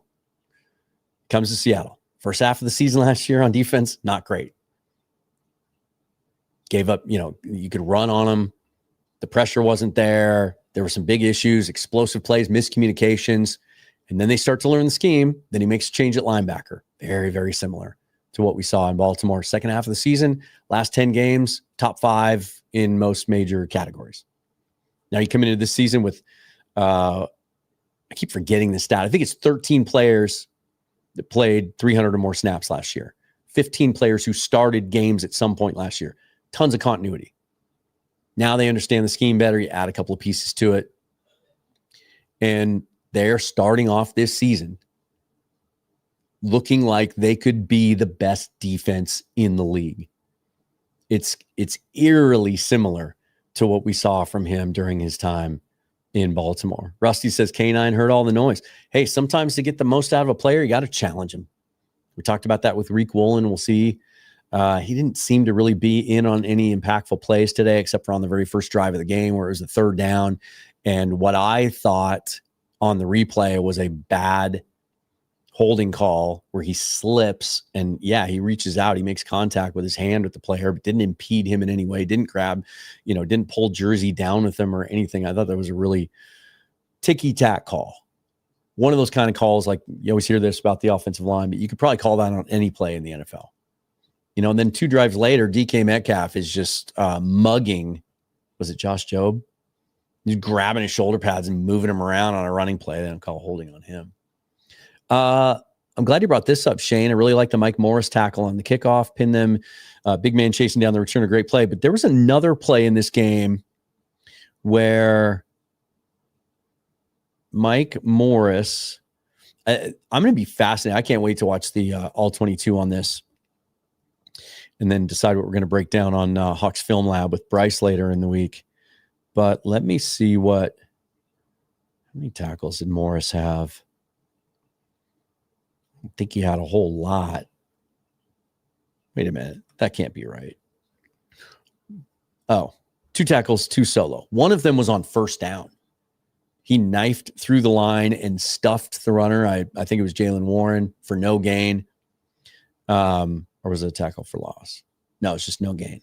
Comes to Seattle. First half of the season last year on defense, not great. Gave up, you could run on them. The pressure wasn't there. There were some big issues, explosive plays, miscommunications. And then they start to learn the scheme. Then he makes a change at linebacker. Very, very similar to what we saw in Baltimore. Second half of the season, last 10 games, top 5 in most major categories. Now you come into this season with, I keep forgetting the stat. I think it's 13 players that played 300 or more snaps last year. 15 players who started games at some point last year. Tons of continuity. Now they understand the scheme better. You add a couple of pieces to it. And they're starting off this season looking like they could be the best defense in the league. It's eerily similar to what we saw from him during his time in Baltimore. Rusty says, K9 heard all the noise. Hey, sometimes to get the most out of a player, you got to challenge him. We talked about that with Reek Woolen. We'll see. He didn't seem to really be in on any impactful plays today, except for on the very first drive of the game where it was a 3rd down. And what I thought on the replay was a bad holding call where he slips and he reaches out, he makes contact with his hand with the player, but didn't impede him in any way, didn't grab, didn't pull jersey down with him or anything. I thought that was a really ticky-tack call. One of those kind of calls, like you always hear this about the offensive line, but you could probably call that on any play in the NFL. And then 2 drives later, DK Metcalf is just mugging, was it Josh Jobe? He's grabbing his shoulder pads and moving him around on a running play. They don't call holding on him. I'm glad you brought this up, Shane. I really like the Mike Morris tackle on the kickoff, pin them, big man chasing down the return, a great play. But there was another play in this game where Mike Morris, I'm going to be fascinated. I can't wait to watch the all 22 on this and then decide what we're going to break down on Hawks Film Lab with Bryce later in the week. But let me see how many tackles did Morris have? I think he had a whole lot. Wait a minute. That can't be right. Oh, 2 tackles, 2 solo. One of them was on first down. He knifed through the line and stuffed the runner. I think it was Jalen Warren for no gain. Or was it a tackle for loss? No, it's just no gain.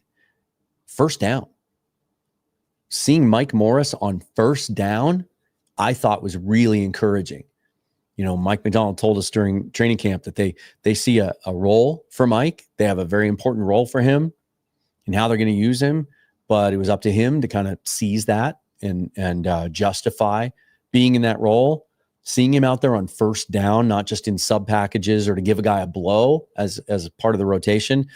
First down. Seeing Mike Morris on first down, I thought was really encouraging. Mike Macdonald told us during training camp that they see a role for Mike. They have a very important role for him and how they're going to use him. But it was up to him to kind of seize that and justify being in that role. Seeing him out there on first down, not just in sub packages or to give a guy a blow as part of the rotation,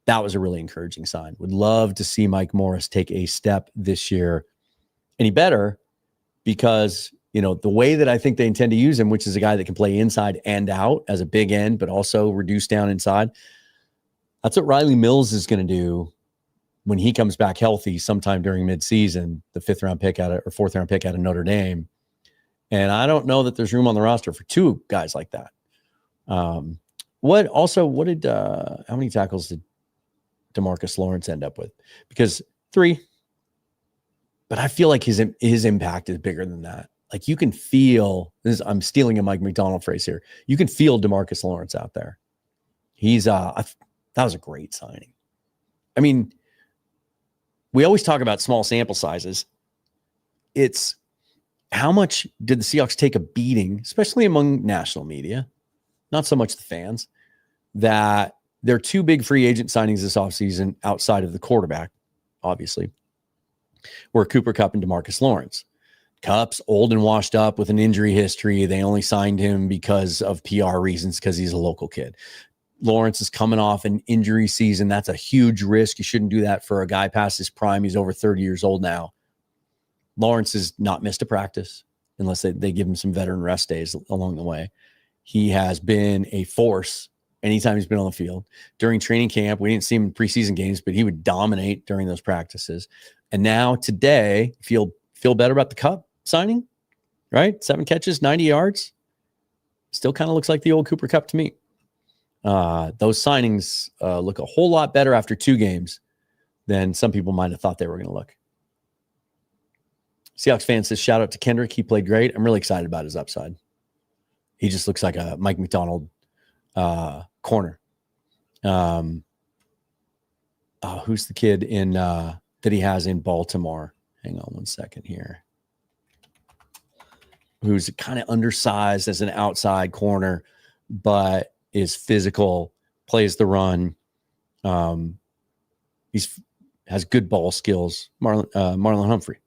that was a really encouraging sign. Would love to see Mike Morris take a step this year. And he better, because the way that I think they intend to use him, which is a guy that can play inside and out as a big end, but also reduce down inside. That's what Riley Mills is going to do when he comes back healthy sometime during midseason, the 4th round pick out of Notre Dame. And I don't know that there's room on the roster for 2 guys like that. How many tackles did DeMarcus Lawrence end up with? Because 3, but I feel like his impact is bigger than that. Like you can feel this. I'm stealing a Mike Macdonald phrase here. You can feel DeMarcus Lawrence out there. He's that was a great signing. I mean, we always talk about small sample sizes. It's how much did the Seahawks take a beating, especially among national media, not so much the fans, that their two big free agent signings this offseason outside of the quarterback, obviously, were Cooper Kupp and DeMarcus Lawrence. Kupp's old and washed up with an injury history. They only signed him because of PR reasons, because he's a local kid. Lawrence is coming off an injury season. That's a huge risk. You shouldn't do that for a guy past his prime. He's over 30 years old now. Lawrence has not missed a practice unless they give him some veteran rest days along the way. He has been a force anytime he's been on the field. During training camp, we didn't see him in preseason games, but he would dominate during those practices. And now today, feel better about the Kupp signing, right? 7 catches, 90 yards. Still kind of looks like the old Cooper Kupp to me. Those signings look a whole lot better after 2 games than some people might have thought they were going to look. Seahawks fan says, shout out to Kendrick. He played great. I'm really excited about his upside. He just looks like a Mike Macdonald corner. Who's the kid in that he has in Baltimore? Hang on one second here. Who's kind of undersized as an outside corner, but is physical, plays the run. Has good ball skills. Marlon Humphrey.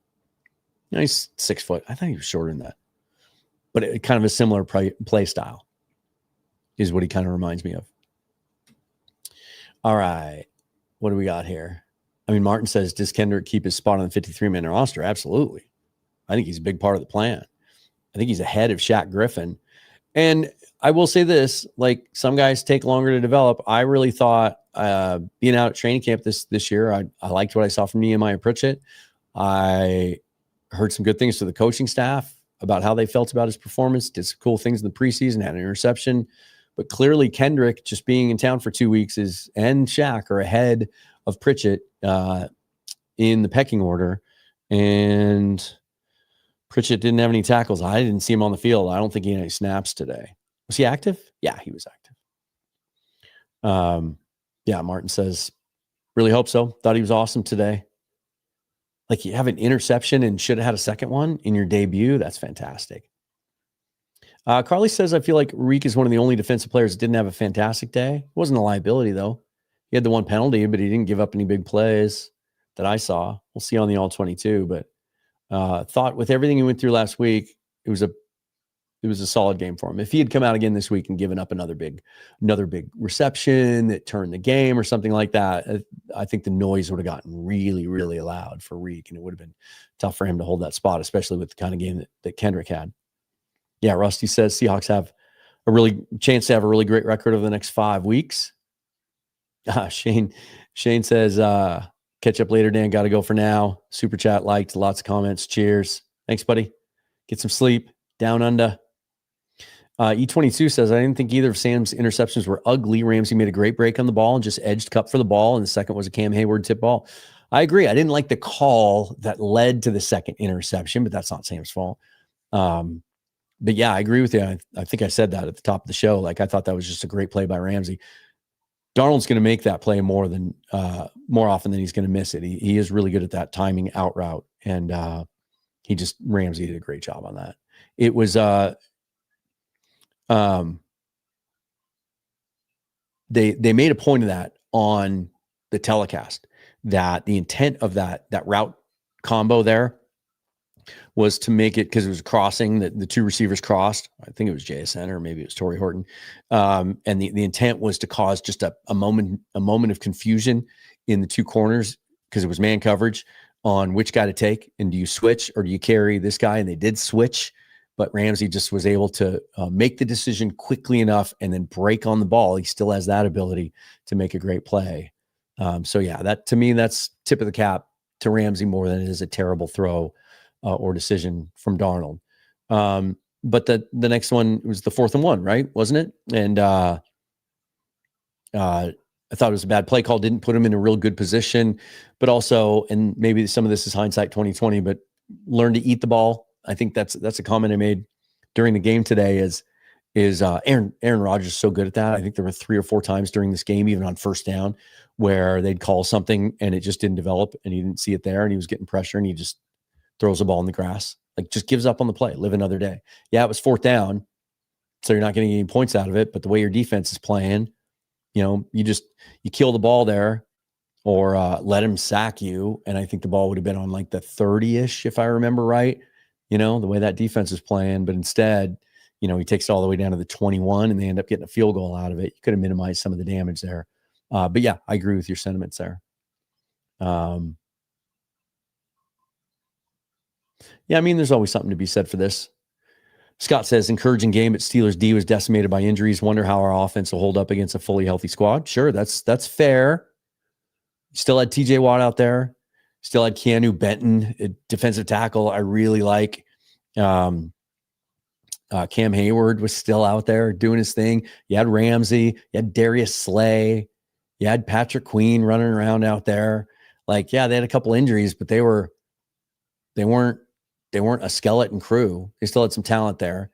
He's 6 foot. I thought he was shorter than that. But kind of a similar play style is what he kind of reminds me of. All right. What do we got here? I mean, Martin says, does Kendrick keep his spot on the 53-man roster? Absolutely. I think he's a big part of the plan. I think he's ahead of Shaq Griffin. And I will say this, like some guys take longer to develop. I really thought being out at training camp this year, I liked what I saw from Nehemiah Pritchett. I heard some good things to the coaching staff about how they felt about his performance, did some cool things in the preseason, had an interception. But clearly Kendrick just being in town for 2 weeks and Shaq are ahead of Pritchett in the pecking order. And Pritchett didn't have any tackles. I didn't see him on the field. I don't think he had any snaps today. Was he active? Yeah, he was active. Yeah, Martin says, really hope so. Thought he was awesome today. Like you have an interception and should have had a second one in your debut. That's fantastic. Carly says, I feel like Reek is one of the only defensive players that didn't have a fantastic day. It wasn't a liability, though. He had the one penalty, but he didn't give up any big plays that I saw. We'll see on the All-22, but thought with everything he went through last week, it was a solid game for him. If he had come out again this week and given up another big reception that turned the game or something like that, I think the noise would have gotten really, really loud for Reek, and it would have been tough for him to hold that spot, especially with the kind of game that Kendrick had. Yeah, Rusty says Seahawks have a really chance to have a really great record over the next 5 weeks. Shane says, catch up later, Dan. Got to go for now. Super chat liked, lots of comments. Cheers. Thanks, buddy. Get some sleep. Down under. E22 says, I didn't think either of Sam's interceptions were ugly. Ramsey made a great break on the ball and just edged Kupp for the ball. And the second was a Cam Hayward tip ball. I agree. I didn't like the call that led to the second interception, but that's not Sam's fault. But yeah, I agree with you. I think I said that at the top of the show. Like I thought that was just a great play by Ramsey. Darnold's going to make that play more often than he's going to miss it. He is really good at that timing out route. And Ramsey did a great job on that. It was they made a point of that on the telecast, that the intent of that route combo there was to make it, because it was crossing, that the two receivers crossed. I think it was JSN or maybe it was Torrey Horton. And the intent was to cause just a moment of confusion in the two corners, because it was man coverage on which guy to take. And do you switch or do you carry this guy? And they did switch, but Ramsey just was able to make the decision quickly enough and then break on the ball. He still has that ability to make a great play. So yeah, that to me, that's tip of the cap to Ramsey more than it is a terrible throw or decision from Darnold. But the next one was the 4th and 1, right? Wasn't it? And I thought it was a bad play call. Didn't put him in a real good position, but also, and maybe some of this is hindsight 2020, but learn to eat the ball I think that's a comment I made during the game today is Aaron Rodgers is so good at that. I think there were 3 or 4 times during this game, even on first down, where they'd call something and it just didn't develop and he didn't see it there and he was getting pressure and he just throws the ball in the grass, like just gives up on the play, live another day. Yeah, it was 4th down, so you're not getting any points out of it, but the way your defense is playing, you kill the ball there or let him sack you. And I think the ball would have been on like the 30-ish, if I remember right, the way that defense is playing. But instead, he takes it all the way down to the 21 and they end up getting a field goal out of it. You could have minimized some of the damage there. But yeah, I agree with your sentiments there. Yeah, I mean, there's always something to be said for this. Scott says, encouraging game, but Steelers D was decimated by injuries. Wonder how our offense will hold up against a fully healthy squad. Sure, that's fair. Still had TJ Watt out there. Still had Keanu Benton, a defensive tackle I really like. Cam Hayward was still out there doing his thing. You had Ramsey. You had Darius Slay. You had Patrick Queen running around out there. Like, yeah, they had a couple injuries, but they weren't a skeleton crew. They still had some talent there.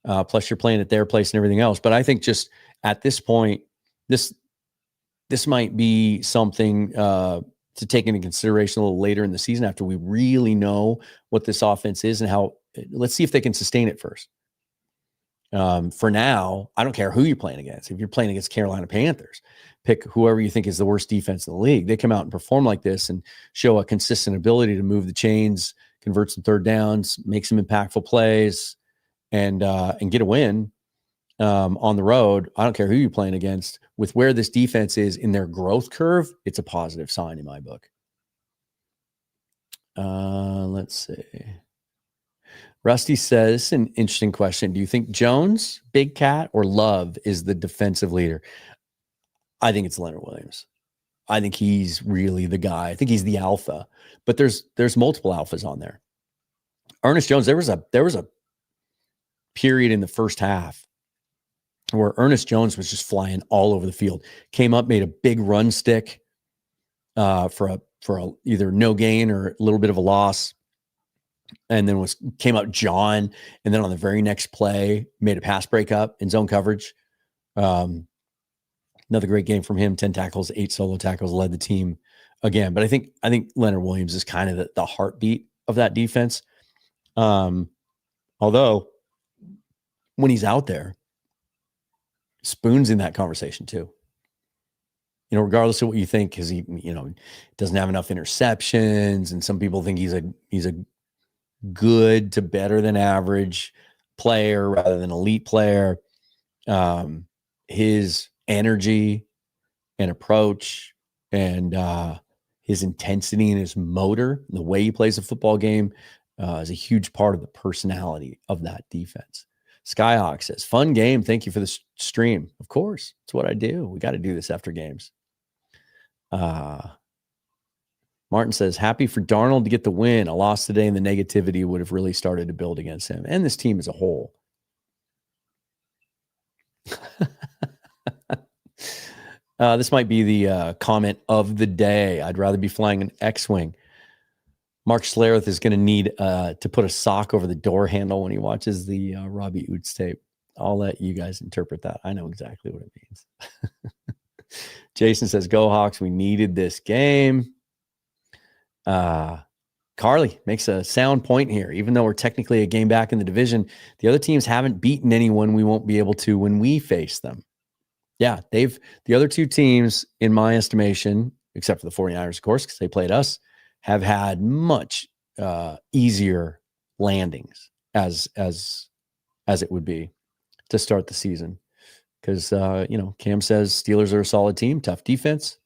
Plus, you're playing at their place and everything else. But I think just at this point, this might be something to take into consideration a little later in the season after we really know what this offense is and how. Let's see if they can sustain it first. For now, I don't care who you're playing against. If you're playing against Carolina Panthers, pick whoever you think is the worst defense in the league. They come out and perform like this and show a consistent ability to move the chains, convert some third downs, make some impactful plays, and get a win on the road. I don't care who you're playing against. With where this defense is in their growth curve, it's a positive sign in my book. Let's see. Rusty says, an interesting question. Do you think Jones, Big Cat, or Love is the defensive leader? I think it's Leonard Williams. I think he's really the guy. I think he's the alpha. But there's multiple alphas on there. Ernest Jones, there was a period in the first half where Ernest Jones was just flying all over the field. Came up, made a big run stick for a either no gain or a little bit of a loss. And then came out John, and then on the very next play, made a pass breakup in zone coverage. Another great game from him, 10 tackles, 8 solo tackles, led the team again. But I think Leonard Williams is kind of the heartbeat of that defense. Although when he's out there, Spoon's in that conversation too. Regardless of what you think, because he, doesn't have enough interceptions, and some people think he's a good to better than average player rather than elite player. His energy and approach and his intensity and his motor, the way he plays a football game is a huge part of the personality of that defense. Skyhawk says, fun game. Thank you for the stream. Of course. It's what I do. We got to do this after games. Martin says, happy for Darnold to get the win. A loss today and the negativity would have really started to build against him and this team as a whole. This might be the comment of the day. I'd rather be flying an X-Wing. Mark Schlereth is going to need to put a sock over the door handle when he watches the Robbie Oots tape. I'll let you guys interpret that. I know exactly what it means. Jason says, go Hawks. We needed this game. Carly makes a sound point here. Even though we're technically a game back in the division, the other teams haven't beaten anyone we won't be able to when we face them. Yeah, the other two teams, in my estimation, except for the 49ers, of course, because they played us, have had much easier landings as it would be to start the season. Because, Cam says Steelers are a solid team, tough defense.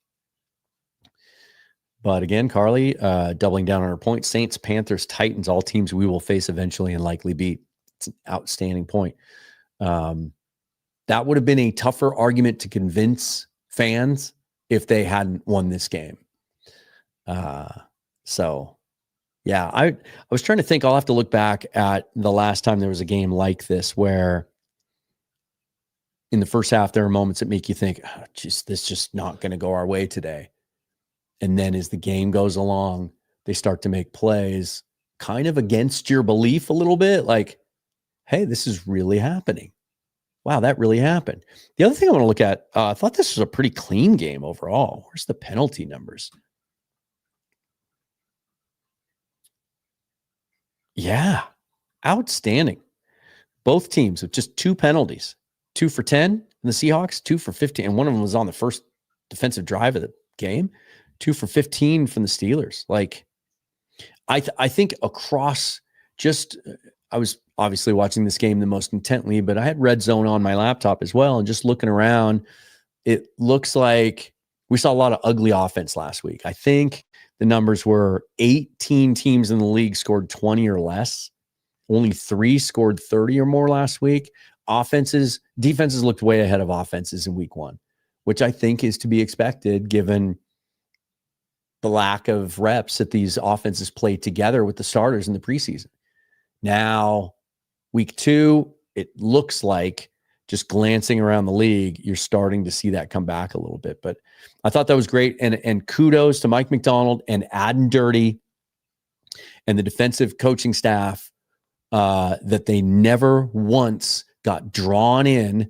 But again, Carly, doubling down on her point, Saints, Panthers, Titans, all teams we will face eventually and likely beat. It's an outstanding point. That would have been a tougher argument to convince fans if they hadn't won this game. So, yeah, I was trying to think. I'll have to look back at the last time there was a game like this where in the first half there are moments that make you think, oh, this is just not going to go our way today. And then as the game goes along, they start to make plays, kind of against your belief a little bit. Like, hey, this is really happening. Wow, that really happened. The other thing I want to look at, I thought this was a pretty clean game overall. Where's the penalty numbers? Yeah, outstanding. Both teams with just 2 penalties, 2 for 10 in the Seahawks, 2 for 15. And one of them was on the first defensive drive of the game, 2 for 15 from the Steelers. Like, I think across just, I was obviously watching this game the most intently, but I had Red Zone on my laptop as well. And just looking around, it looks like we saw a lot of ugly offense last week. I think the numbers were 18 teams in the league scored 20 or less. Only 3 scored 30 or more last week. Defenses looked way ahead of offenses in week 1, which I think is to be expected given the lack of reps that these offenses played together with the starters in the preseason. Now, week 2, it looks like, just glancing around the league, you're starting to see that come back a little bit. But I thought that was great. And kudos to Mike Macdonald and Adam Dirty and the defensive coaching staff that they never once got drawn in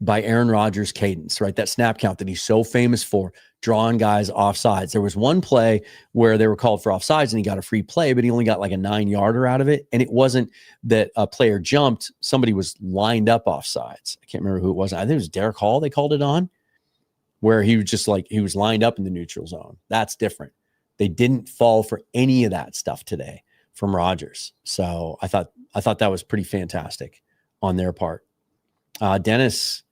by Aaron Rodgers' cadence, right? That snap count that he's so famous for, drawing guys offsides. There was one play where they were called for offsides and he got a free play, but he only got like a 9-yarder out of it. And it wasn't that a player jumped. Somebody was lined up offsides. I can't remember who it was. I think it was Derek Hall they called it on, where he was just like, he was lined up in the neutral zone. That's different. They didn't fall for any of that stuff today from Rodgers. So I thought that was pretty fantastic on their part. Dennis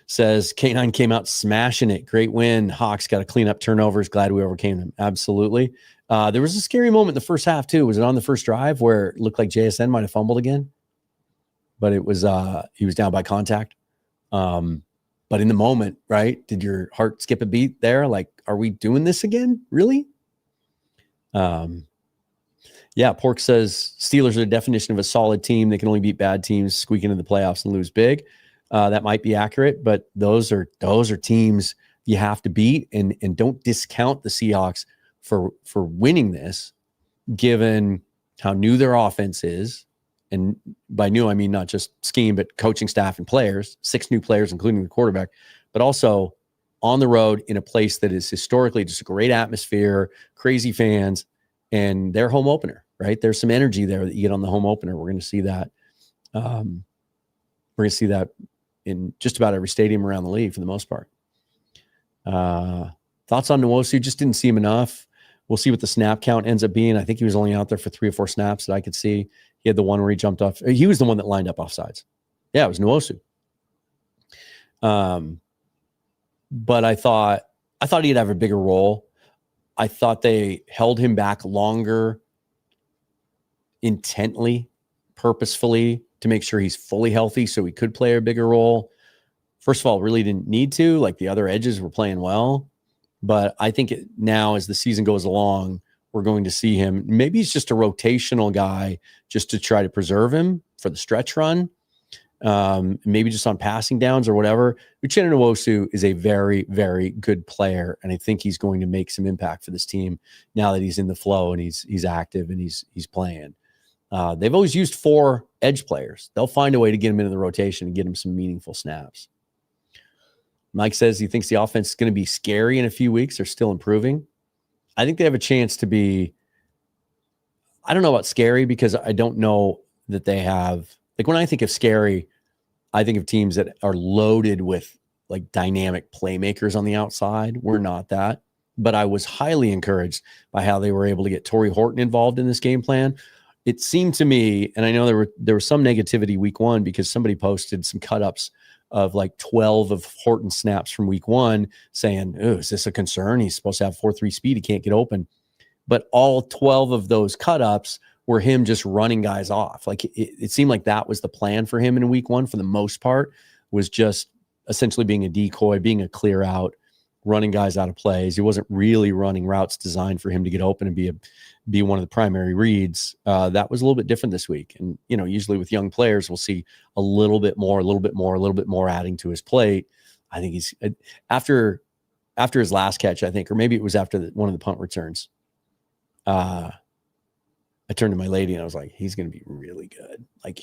says K9 came out smashing it. Great win. Hawks got to clean up turnovers. Glad we overcame them. Absolutely. There was a scary moment in the first half too. Was it on the first drive where it looked like JSN might have fumbled again? But it was he was down by contact. But in the moment, right? Did your heart skip a beat there? Like, are we doing this again? Really? Yeah, Pork says Steelers are the definition of a solid team. They can only beat bad teams, squeak into the playoffs and lose big. That might be accurate, but those are teams you have to beat, and don't discount the Seahawks for winning this, given how new their offense is. And by new, I mean not just scheme, but coaching staff and players, 6 new players, including the quarterback, but also on the road in a place that is historically just a great atmosphere, crazy fans, and their home opener, right? There's some energy there that you get on the home opener. We're going to see that. We're going to see that in just about every stadium around the league for the most part. Thoughts on Nwosu? Just didn't see him enough. We'll see what the snap count ends up being. I think he was only out there for 3 or 4 snaps that I could see. He had the one where he jumped off. He was the one that lined up offsides. Yeah, it was Nwosu. But I thought he'd have a bigger role. I thought they held him back longer, intently, purposefully, to make sure he's fully healthy so he could play a bigger role. First of all, really didn't need to. Like, the other edges were playing well. But I think now, as the season goes along, we're going to see him. Maybe he's just a rotational guy just to try to preserve him for the stretch run. Maybe just on passing downs or whatever. Uchenna Nwosu is a very, very good player, and I think he's going to make some impact for this team now that he's in the flow and he's active and he's playing. They've always used 4 edge players. They'll find a way to get him into the rotation and get him some meaningful snaps. Mike says he thinks the offense is going to be scary in a few weeks. They're still improving. I think they have a chance to be, I don't know about scary, because I don't know that they have, like, when I think of scary, I think of teams that are loaded with like dynamic playmakers on the outside. We're not that, but I was highly encouraged by how they were able to get Torrey Horton involved in this game plan. It seemed to me, and I know there was some negativity week 1 because somebody posted some cut-ups of like 12 of Horton snaps from week 1 saying, oh, is this a concern? He's supposed to have 4.3 speed. He can't get open. But all 12 of those cut-ups were him just running guys off. Like, it seemed like that was the plan for him in week 1 for the most part, was just essentially being a decoy, being a clear out, running guys out of plays. He wasn't really running routes designed for him to get open and be one of the primary reads. That was a little bit different this week. And, usually with young players, we'll see a little bit more adding to his plate. I think he's after his last catch, I think, or maybe it was after one of the punt returns. I turned to my lady and I was like, he's going to be really good. Like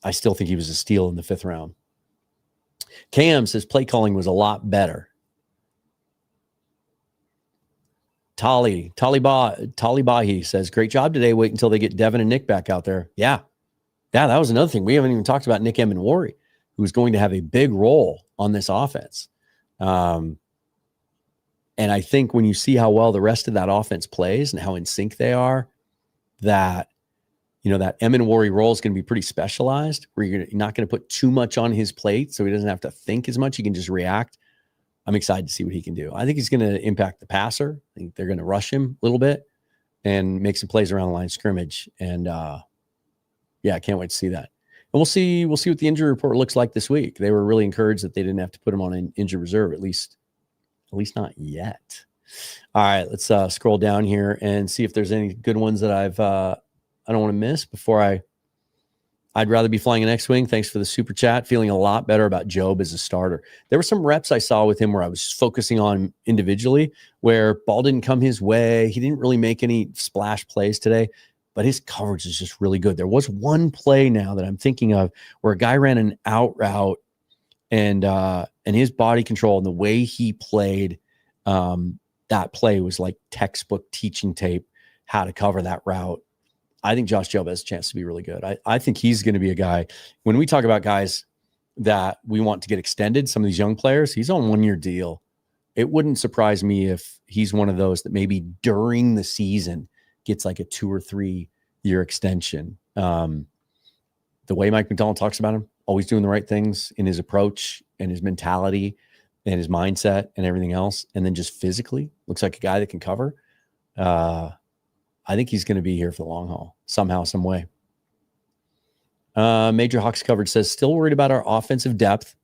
I still think he was a steal in the 5th round. Cam says play calling was a lot better. Talibahi says, great job today. Wait until they get Devin and Nick back out there. Yeah, that was another thing. We haven't even talked about Nick Emenwari, who is going to have a big role on this offense. And I think when you see how well the rest of that offense plays and how in sync they are, that, that Emenwari role is going to be pretty specialized, where you're not going to put too much on his plate so he doesn't have to think as much. He can just react. I'm excited to see what he can do. I think he's going to impact the passer. I think they're going to rush him a little bit and make some plays around the line of scrimmage. And I can't wait to see that. And we'll see what the injury report looks like this week. They were really encouraged that they didn't have to put him on an injured reserve, at least not yet. All right, let's scroll down here and see if there's any good ones that I don't want to miss before I'd rather be flying an X-Wing. Thanks for the super chat. Feeling a lot better about Job as a starter. There were some reps I saw with him where I was focusing on individually, where ball didn't come his way. He didn't really make any splash plays today, but his coverage is just really good. There was one play now that I'm thinking of where a guy ran an out route and his body control and the way he played that play was like textbook teaching tape, how to cover that route. I think Josh Jobe has a chance to be really good. I think he's going to be a guy. When we talk about guys that we want to get extended, some of these young players, he's on 1-year deal. It wouldn't surprise me if he's one of those that maybe during the season gets like a 2 or 3 year extension. The way Mike Macdonald talks about him, always doing the right things in his approach and his mentality and his mindset and everything else. And then just physically looks like a guy that can cover. I think he's going to be here for the long haul somehow, some way. Major Hawks coverage says, still worried about our offensive depth.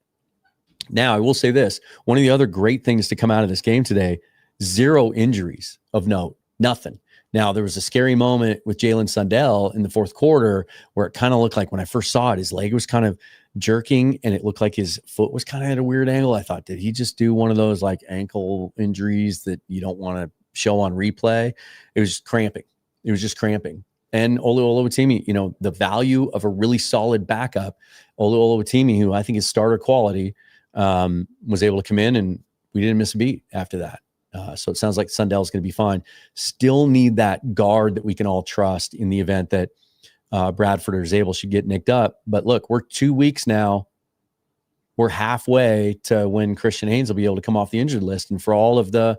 Now, I will say this. One of the other great things to come out of this game today, 0 injuries of note, nothing. Now, there was a scary moment with Jalen Sundell in the 4th quarter where it kind of looked like, when I first saw it, his leg was kind of jerking and it looked like his foot was kind of at a weird angle. I thought, did he just do one of those like ankle injuries that you don't want to show on replay? It was just cramping. And Olu Oluwatimi, the value of a really solid backup, Olu Oluwatimi, who I think is starter quality, was able to come in and we didn't miss a beat after that. So it sounds like Sundell's going to be fine. Still need that guard that we can all trust in the event that Bradford or Zabel should get nicked up. But look, we're 2 weeks now. We're halfway to when Christian Haynes will be able to come off the injured list. And for all of the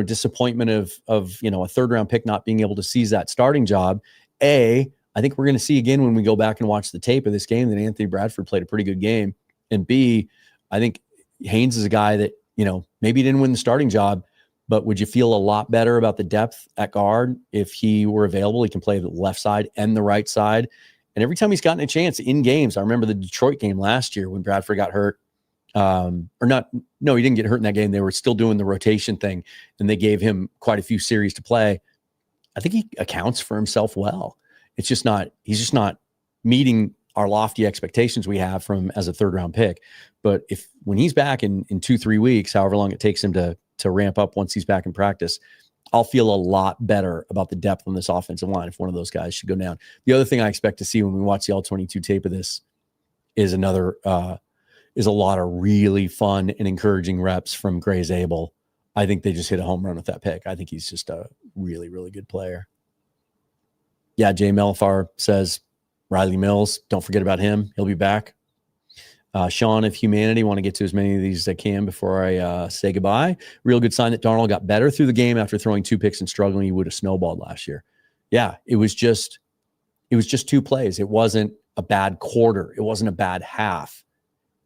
disappointment of a 3rd round pick not being able to seize that starting job. I think we're going to see again when we go back and watch the tape of this game that Anthony Bradford played a pretty good game. And B, I think Haynes is a guy that, maybe didn't win the starting job, but would you feel a lot better about the depth at guard if he were available? He can play the left side and the right side. And every time he's gotten a chance in games, I remember the Detroit game last year when Bradford got hurt. He didn't get hurt in that game. They were still doing the rotation thing and they gave him quite a few series to play. I think he accounts for himself well. He's just not meeting our lofty expectations we have from him as a 3rd round pick. But when he's back in 2-3 weeks, however long it takes him to ramp up once he's back in practice, I'll feel a lot better about the depth on this offensive line if one of those guys should go down. The other thing I expect to see when we watch the all-22 tape of this is a lot of really fun and encouraging reps from Gray Zabel. I think they just hit a home run with that pick. I think he's just a really, really good player. Yeah, Jay Melfar says, Riley Mills, don't forget about him. He'll be back. Sean of Humanity, want to get to as many of these as I can before I say goodbye. Real good sign that Darnold got better through the game after throwing 2 picks and struggling. He would have snowballed last year. Yeah, it was just 2 plays. It wasn't a bad quarter. It wasn't a bad half.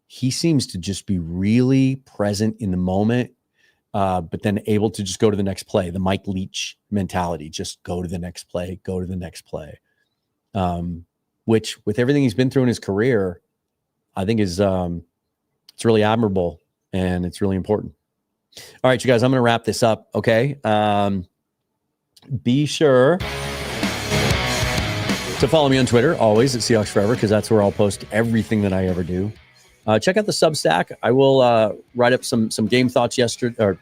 He seems to just be really present in the moment, but then able to just go to the next play. The Mike Leach mentality, just go to the next play, which with everything he's been through in his career, I think is it's really admirable and it's really important. All right, you guys, I'm going to wrap this up. Okay. Be sure to follow me on Twitter, always at Seahawks Forever, because that's where I'll post everything that I ever do. Check out the Substack. I will write up some game thoughts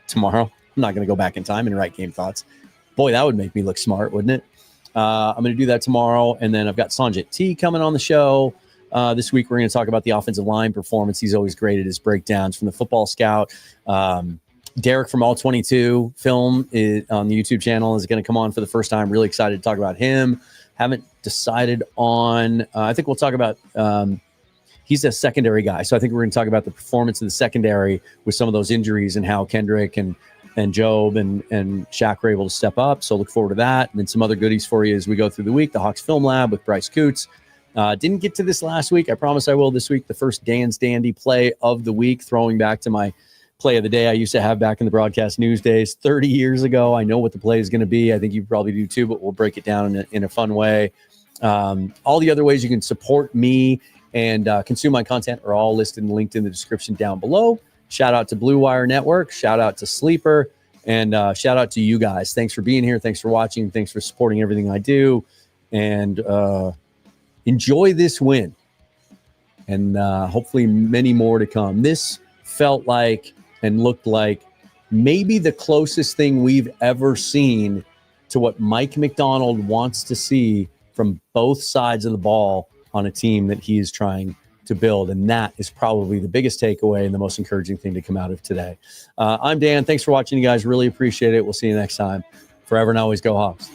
tomorrow. I'm not going to go back in time and write game thoughts. Boy, that would make me look smart, wouldn't it? I'm going to do that tomorrow. And then I've got Sanjit T coming on the show. This week, we're going to talk about the offensive line performance. He's always great at his breakdowns from the Football Scout. Derek from All 22 Film on the YouTube channel is going to come on for the first time. Really excited to talk about him. Haven't decided on, I think we'll talk about, he's a secondary guy. So I think we're going to talk about the performance of the secondary with some of those injuries and how Kendrick and Job and Shaq were able to step up. So look forward to that. And then some other goodies for you as we go through the week. The Hawks Film Lab with Bryce Coots. Didn't get to this last week. I promise I will this week. The first Dan's Dandy play of the week, throwing back to my play of the day I used to have back in the broadcast news days 30 years ago. I know what the play is going to be. I think you probably do too, but we'll break it down in a fun way. All the other ways you can support me and consume my content are all listed and linked in the description down below. Shout out to Blue Wire Network. Shout out to Sleeper. And shout out to you guys. Thanks for being here. Thanks for watching. Thanks for supporting everything I do. And enjoy this win. And hopefully many more to come. This felt like and looked like maybe the closest thing we've ever seen to what Mike Macdonald wants to see from both sides of the ball on a team that he is trying to build. And that is probably the biggest takeaway and the most encouraging thing to come out of today. I'm Dan. Thanks for watching, you guys. Really appreciate it. We'll see you next time. Forever and always go Hawks.